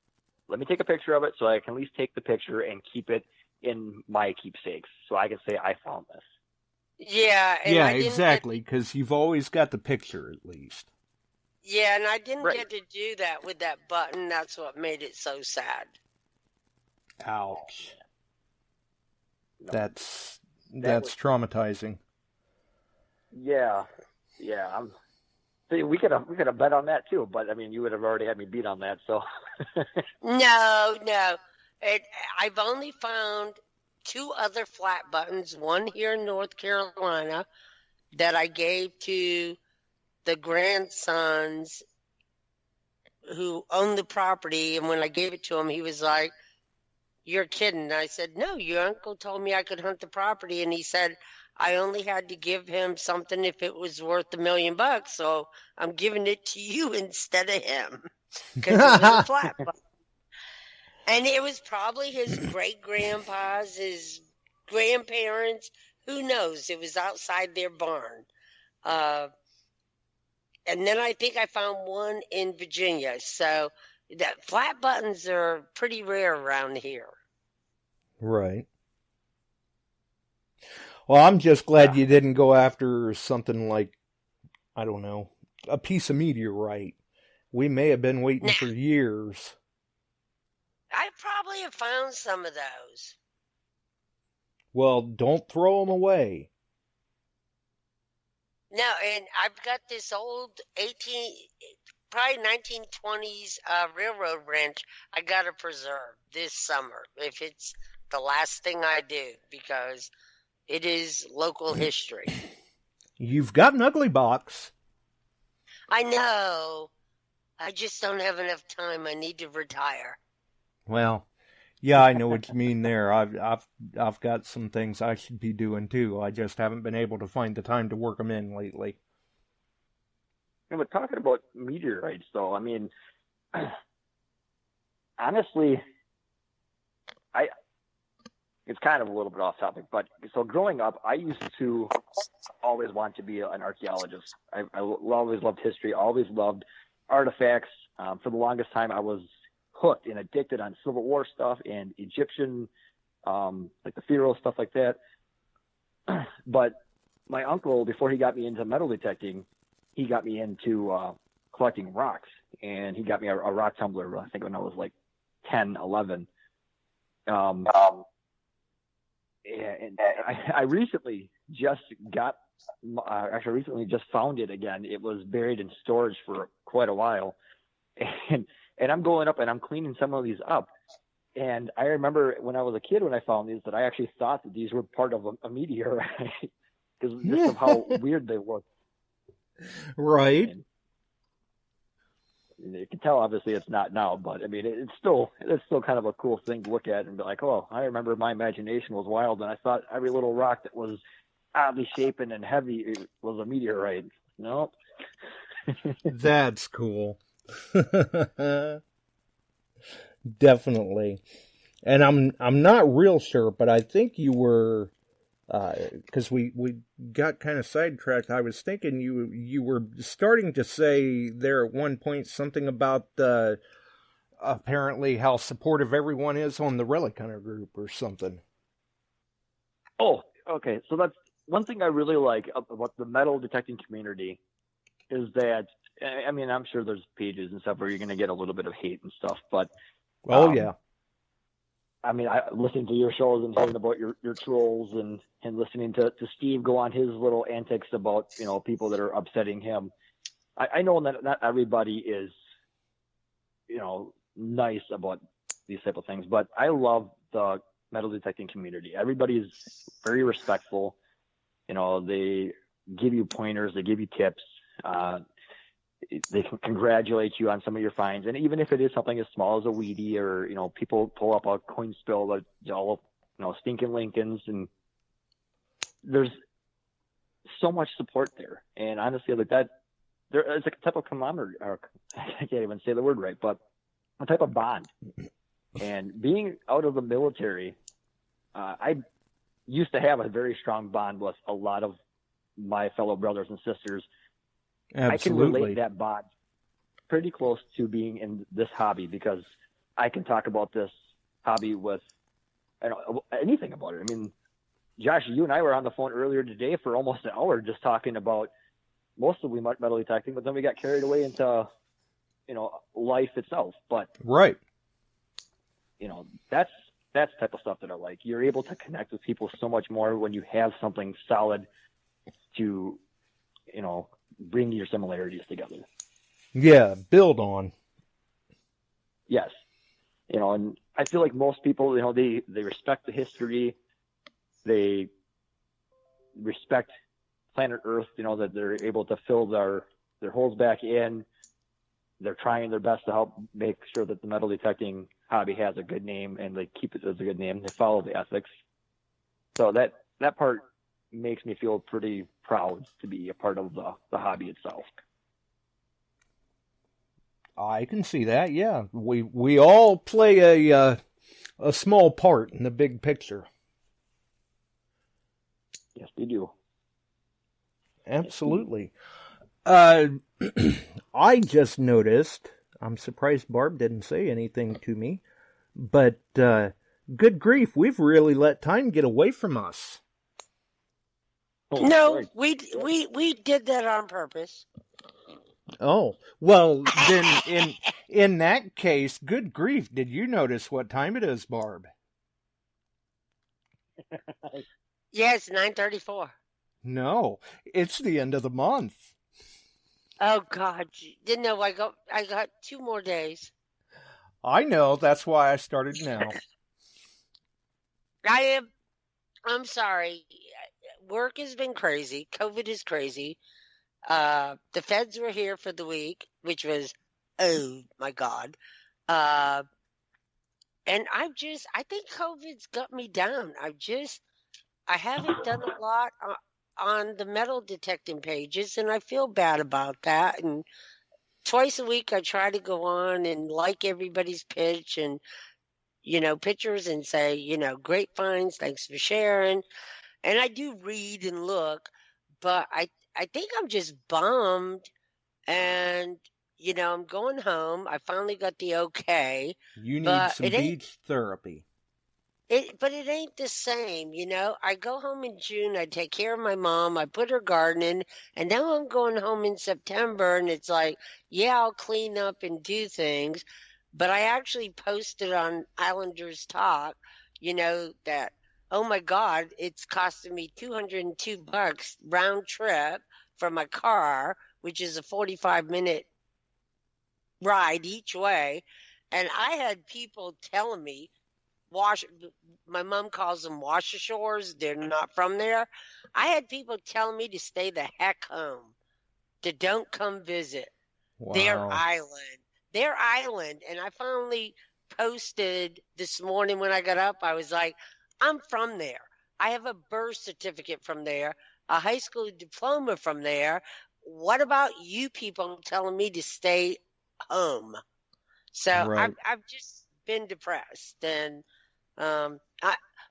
Let me take a picture of it so I can at least take the picture and keep it in my keepsakes so I can say I found this. Yeah, and Yeah, I didn't exactly, because you've always got the picture at least. Yeah, and I didn't Right. get to do that with that button. That's what made it so sad. Ouch. No. That's That traumatizing. Yeah. See, we could have bet on that too, but I mean, you would have already had me beat on that. So No. I've only found 2 other flat buttons, one here in North Carolina that I gave to the grandsons who owned the property. And when I gave it to him, he was like, "You're kidding." And I said, "No, your uncle told me I could hunt the property." And he said, "I only had to give him something if it was worth $1 million. So I'm giving it to you instead of him." Because it was a flat button. And it was probably his great-grandpa's, his grandparents. Who knows? It was outside their barn. And then I think I found one in Virginia. So that flat buttons are pretty rare around here. Right. Well, I'm just glad you didn't go after something like, I don't know, a piece of meteorite. We may have been waiting for years. I probably have found some of those. Well, don't throw them away. No, and I've got this old probably 1920s railroad wrench I got to preserve this summer if it's the last thing I do, because it is local history. You've got an ugly box. I know. I just don't have enough time. I need to retire. Well, yeah, I know what you mean there. I've got some things I should be doing too. I just haven't been able to find the time to work them in lately. Yeah, but talking about meteorites, though, I mean, honestly, it's kind of a little bit off topic, but so growing up, I used to always want to be an archaeologist. I always loved history, always loved artifacts. For the longest time, I was hooked and addicted on Civil War stuff and Egyptian, like the pharaoh stuff like that. But my uncle, before he got me into metal detecting, he got me into collecting rocks, and he got me a rock tumbler, I think when I was like 10, 11. And I recently just found it again. It was buried in storage for quite a while. And I'm going up and I'm cleaning some of these up. And I remember when I was a kid, when I found these, that I actually thought that these were part of a meteorite because just of how weird they look. Right. And you can tell, obviously, it's not now, but I mean, it's still kind of a cool thing to look at and be like, oh, I remember my imagination was wild, and I thought every little rock that was oddly shapen and heavy was a meteorite. Nope. That's cool. Definitely. And I'm not real sure, but I think you were, because we got kind of sidetracked. I was thinking you were starting to say there at one point something about apparently how supportive everyone is on the Relic Hunter group or something. Oh, okay. So that's one thing I really like about the metal detecting community is that, I mean, I'm sure there's pages and stuff where you're going to get a little bit of hate and stuff, but yeah. I mean, listening to your shows and hearing about your trolls and listening to Steve go on his little antics about, people that are upsetting him. I know that not everybody is, nice about these type of things, but I love the metal detecting community. Everybody's very respectful. They give you pointers, they give you tips. They can congratulate you on some of your finds, and even if it is something as small as a weedy, or people pull up a coin spill that all stinking Lincolns, and there's so much support there. And honestly, like that, there is a type of camaraderie, or I can't even say the word right, but a type of bond. And being out of the military, I used to have a very strong bond with a lot of my fellow brothers and sisters. Absolutely. I can relate that bond pretty close to being in this hobby, because I can talk about this hobby with anything about it. I mean, Josh, you and I were on the phone earlier today for almost an hour just talking about mostly metal detecting, but then we got carried away into, life itself. But right. That's the type of stuff that I like. You're able to connect with people so much more when you have something solid to, bring your similarities together. Yeah, build on. Yes. And I feel like most people, they respect the history. They respect planet Earth, that they're able to fill their holes back in. They're trying their best to help make sure that the metal detecting hobby has a good name, and they keep it as a good name. They follow the ethics. So that part makes me feel pretty proud to be a part of the hobby itself. I can see that. Yeah, we all play a small part in the big picture. Yes, we do. Absolutely. I just noticed, I'm surprised Barb didn't say anything to me, but good grief, we've really let time get away from us. Oh, no, we did that on purpose. Oh, well, then in that case, good grief, did you notice what time it is, Barb? Yeah, it's 9:34. No, it's the end of the month. Oh God, didn't know I got 2 more days. I know, that's why I started now. I'm sorry. Work has been crazy. COVID is crazy. The feds were here for the week, which was, oh my God. And I think COVID's got me down. I haven't done a lot on the metal detecting pages, and I feel bad about that. And twice a week I try to go on and like everybody's pitch and, pictures and say, great finds, thanks for sharing. And I do read and look, but I think I'm just bummed. And, I'm going home. I finally got the okay. You need But some it ain't beach therapy. but it ain't the same, I go home in June, I take care of my mom, I put her gardening, and now I'm going home in September, and it's like, yeah, I'll clean up and do things. But I actually posted on Islanders Talk, that, oh my God, it's costing me $202 round trip for my car, which is a 45-minute ride each way. And I had people telling me, my mom calls them wash-ashores. They're not from there. I had people telling me to stay the heck home, to don't come visit their Wow. island. Their island. And I finally posted this morning when I got up. I was like, I'm from there. I have a birth certificate from there, a high school diploma from there. What about you people telling me to stay home? So Right. I've just been depressed, and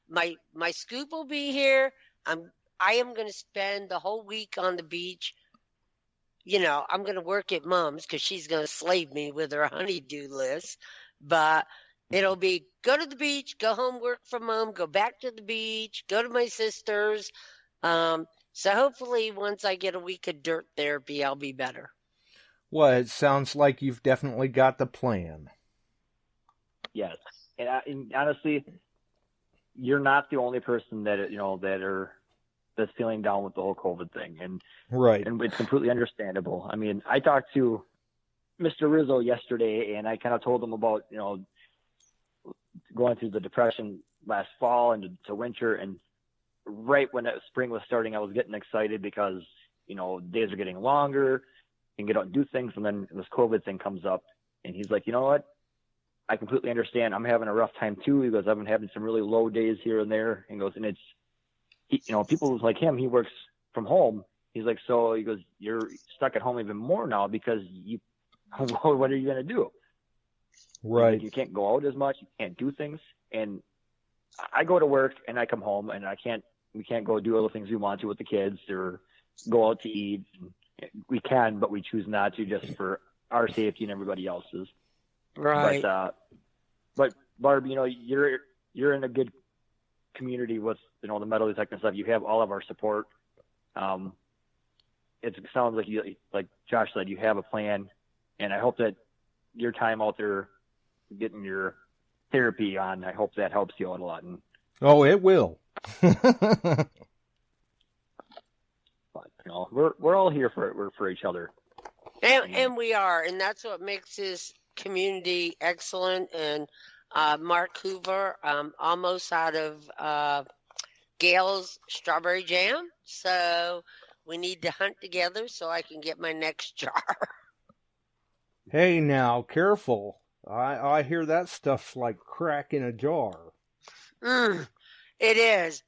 my scoop will be here. I am going to spend the whole week on the beach. I'm going to work at Mom's because she's going to slave me with her honeydew list. But it'll be go to the beach, go home, work for Mom, go back to the beach, go to my sister's. So hopefully once I get a week of dirt therapy, I'll be better. Well, it sounds like you've definitely got the plan. Yes, and honestly, you're not the only person that that's feeling down with the whole COVID thing, and Right. and it's completely understandable. I mean, I talked to Mr. Rizzo yesterday, and I kind of told him about going through the depression last fall and to winter, and right when spring was starting, I was getting excited because days are getting longer, and get out and do things, and then this COVID thing comes up, and he's like, you know what? I completely understand. I'm having a rough time too. He goes, I've been having some really low days here and there. And goes, and it's, people like him, he works from home. He's like, so he goes, you're stuck at home even more now because what are you going to do? Right. Like, you can't go out as much. You can't do things. And I go to work and I come home and we can't go do all the things we want to with the kids or go out to eat. We can, but we choose not to just for our safety and everybody else's. Right. But Barb, you're in a good community with the metal detecting stuff. You have all of our support. It sounds like like Josh said, you have a plan, and I hope that your time out there getting your therapy on, I hope that helps you out a lot. And Oh, it will. but we're all here for each other. And we are, and that's what makes this community excellent. And Mark Hoover, almost out of Gail's strawberry jam, so we need to hunt together so I can get my next jar. Hey, now, careful. I hear that stuff's like crack in a jar. It is.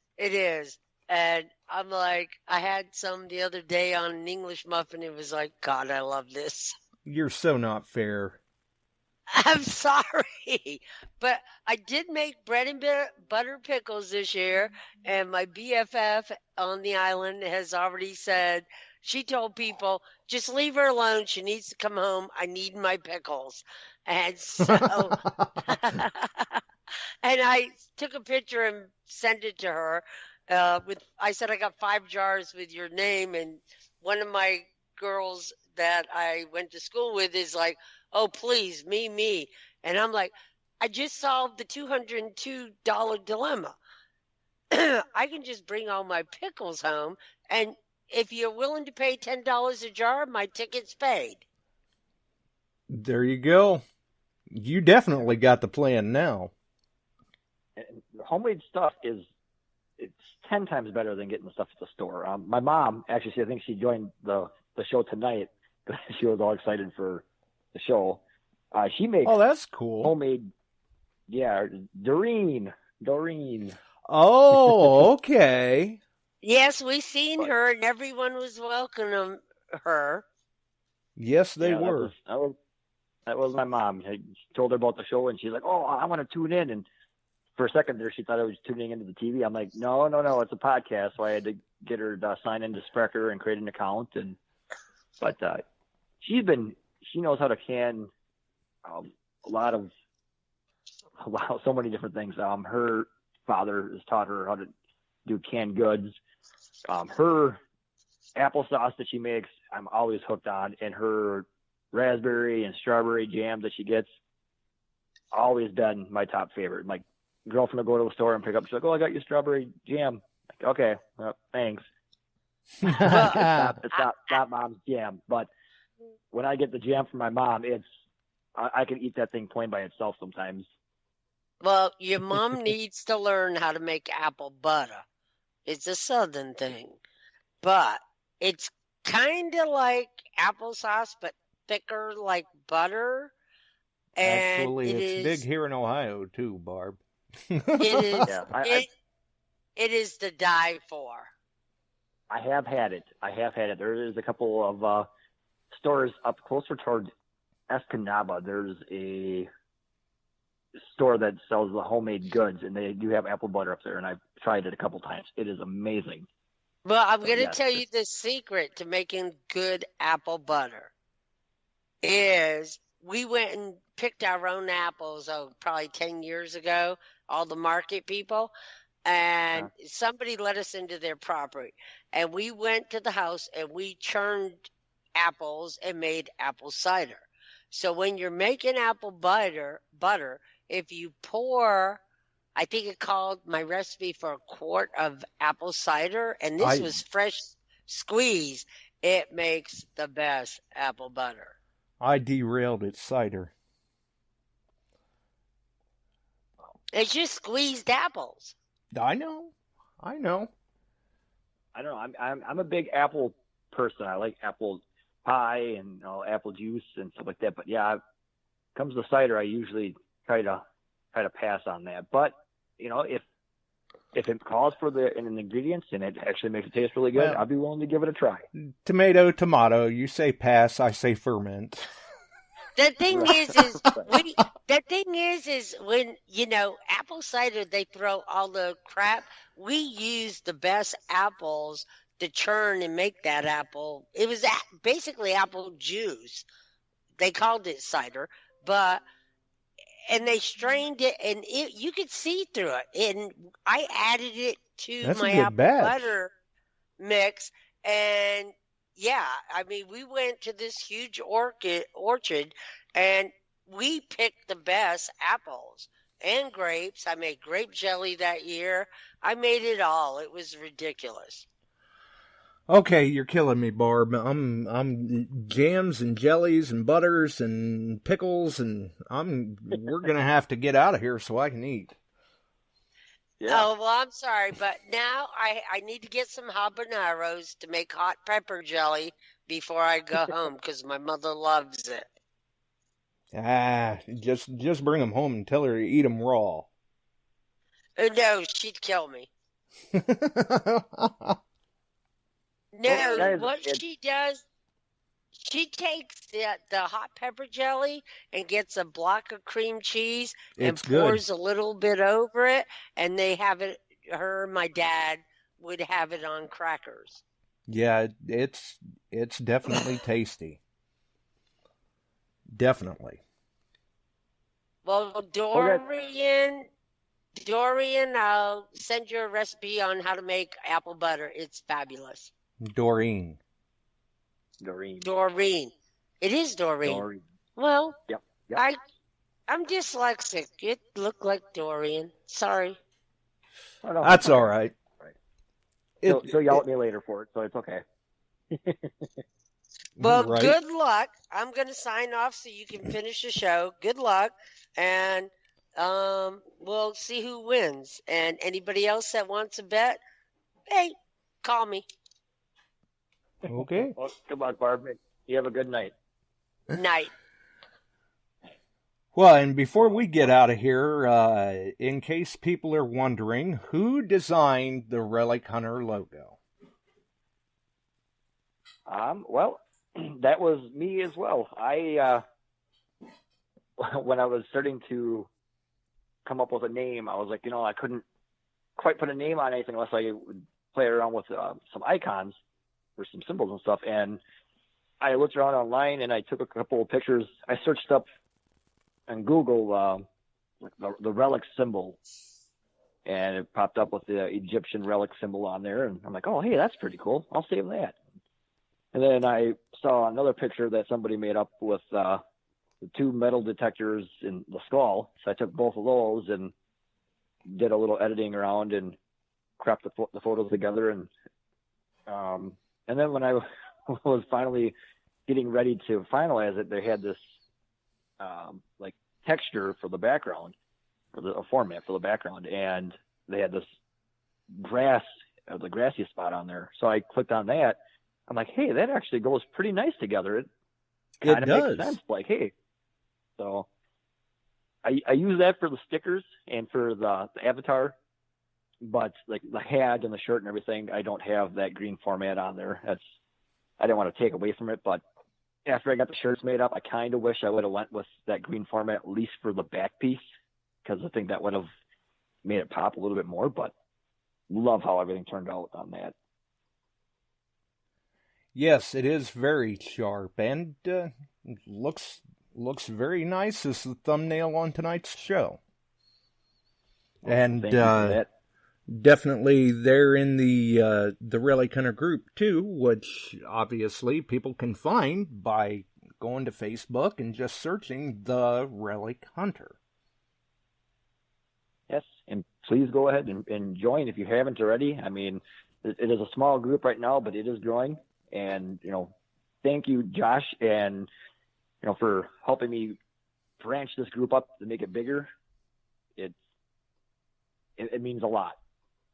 And I'm like, I had some the other day on an English muffin. It was like, God, I love this. You're so not fair. I'm sorry, but I did make bread and butter pickles this year, and my BFF on the island has already said, she told people, just leave her alone. She needs to come home. I need my pickles. And so, and I took a picture and sent it to her. I said, I got 5 jars with your name, and one of my girls that I went to school with is like, oh, please, me. And I'm like, I just solved the $202 dilemma. I can just bring all my pickles home, and if you're willing to pay $10 a jar, my ticket's paid. There you go. You definitely got the plan now. And homemade stuff it's 10 times better than getting the stuff at the store. My mom, actually, I think she joined the show tonight because she was all excited for the show. She makes that's cool. Homemade, Doreen. Oh, okay. Yes, we seen her, and everyone was welcoming her. Yes, they Yeah, were. That was my mom. I told her about the show, and she's like, "Oh, I want to tune in." And for a second there, she thought I was tuning into the TV. I'm like, "No, it's a podcast." So I had to get her to sign into Spreaker and create an account. But she knows how to can so many different things. Her father has taught her how to do canned goods. Her applesauce that she makes, I'm always hooked on, and her raspberry and strawberry jam that she gets, always been my top favorite. My girlfriend will go to the store and pick up. She's like, "Oh, I got you strawberry jam." Like, okay, well, thanks. It's not mom's jam, but when I get the jam from my mom, I can eat that thing plain by itself sometimes. Well, your mom needs to learn how to make apple butter. It's a Southern thing, but it's kind of like applesauce, but thicker like butter. And Actually, it's big here in Ohio too, Barb. It is. It is to die for. I have had it. There is a couple of stores up closer toward Escanaba. There's a store that sells the homemade goods, and they do have apple butter up there, and I've tried it a couple times. It is amazing. Well, I'm going to tell you the secret to making good apple butter is we went and picked our own apples, probably 10 years ago, all the market people, and somebody let us into their property. And we went to the house and we churned apples and made apple cider. So when you're making apple butter, if you pour, I think it called my recipe for a quart of apple cider, and this was fresh squeeze, it makes the best apple butter. I derailed its cider. It's just squeezed apples. I know. I don't know. I'm a big apple person. I like apple pie and apple juice and stuff like that. But yeah, comes to cider, I usually try to pass on that. But if it calls for an ingredients and it actually makes it taste really good, I'll be willing to give it a try. Tomato. You say pass, I say ferment. The thing is when, apple cider, they throw all the crap. We use the best apples to churn and make that apple. It was basically apple juice. They called it cider, and they strained it, and you could see through it. And I added it to my apple butter mix, and yeah, I mean, we went to this huge orchard, and we picked the best apples and grapes. I made grape jelly that year. I made it all. It was ridiculous. Okay, you're killing me, Barb. I'm jams and jellies and butters and pickles, and we're gonna have to get out of here so I can eat. Yeah. Oh, well, I'm sorry, but now I need to get some habaneros to make hot pepper jelly before I go home because my mother loves it. Just bring them home and tell her to eat them raw. No, she'd kill me. No, what she does, she takes the hot pepper jelly and gets a block of cream cheese and pours a little bit over it, and they have it, her and my dad would have it on crackers. Yeah, it's definitely tasty. Definitely. Well, Dorian, I'll send you a recipe on how to make apple butter. It's fabulous. Doreen. It is Doreen. Well, yep. I'm dyslexic. It looked like Dorian. Sorry. That's all right. She'll yell at me later for it, so it's okay. Well, good luck. I'm going to sign off so you can finish the show. Good luck. And we'll see who wins. And anybody else that wants a bet, hey, call me. Okay. Well, good luck, Barb. You have a good night. Night. Well, and before we get out of here, in case people are wondering, who designed the Relic Hunter logo? Well, that was me as well. I when I was starting to come up with a name, I was like, I couldn't quite put a name on anything unless I would play around with some icons or some symbols and stuff. And I looked around online and I took a couple of pictures. I searched up on Google the relic symbol, and it popped up with the Egyptian relic symbol on there. And I'm like, oh, hey, that's pretty cool. I'll save that. And then I saw another picture that somebody made up with the two metal detectors in the skull. So I took both of those and did a little editing around and cropped the photos together. And then when I was finally getting ready to finalize it, they had this like texture for the background, or a format for the background, and they had this grass, the grassy spot on there. So I clicked on that. I'm like, hey, that actually goes pretty nice together. It kind of makes sense. Like, hey, so I use that for the stickers and for the avatar, but like the hat and the shirt and everything, I don't have that green format on there. I didn't want to take away from it, but after I got the shirts made up, I kind of wish I would have went with that green format, at least for the back piece, because I think that would have made it pop a little bit more. But love how everything turned out on that. Yes, it is very sharp, and looks very nice as the thumbnail on tonight's show. And definitely they're in the Relic Hunter group too, which obviously people can find by going to Facebook and just searching the Relic Hunter. Yes, and please go ahead and join if you haven't already. I mean, it is a small group right now, but it is growing. And, thank you, Josh, and, for helping me branch this group up to make it bigger. It means a lot.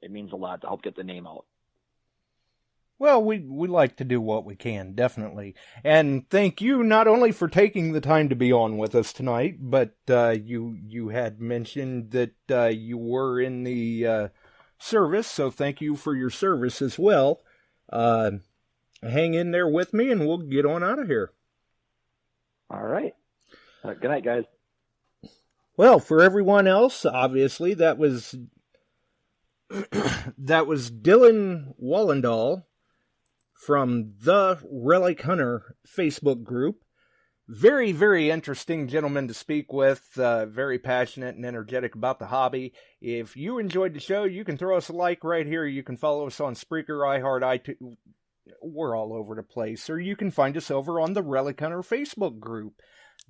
It means a lot to help get the name out. Well, we like to do what we can, definitely. And thank you not only for taking the time to be on with us tonight, but you had mentioned that you were in the service, so thank you for your service as well. Hang in there with me, and we'll get on out of here. All right. Good night, guys. Well, for everyone else, obviously, that was Dillon Wallendal from the Relic Hunter Facebook group. Very, very interesting gentleman to speak with. Very passionate and energetic about the hobby. If you enjoyed the show, you can throw us a like right here. You can follow us on Spreaker, iHeart, iTunes. We're all over the place. Or you can find us over on the Relic Hunter Facebook group.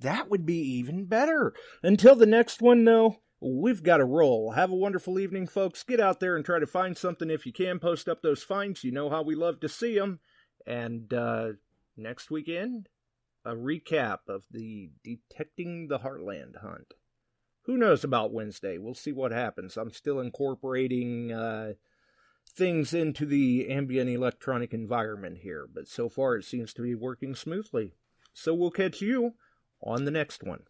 That would be even better. Until the next one, though, we've got to roll. Have a wonderful evening, folks. Get out there and try to find something if you can. Post up those finds. You know how we love to see them. And next weekend, a recap of the Detecting the Heartland hunt. Who knows about Wednesday? We'll see what happens. I'm still incorporating things into the ambient electronic environment here, but so far it seems to be working smoothly. So we'll catch you on the next one.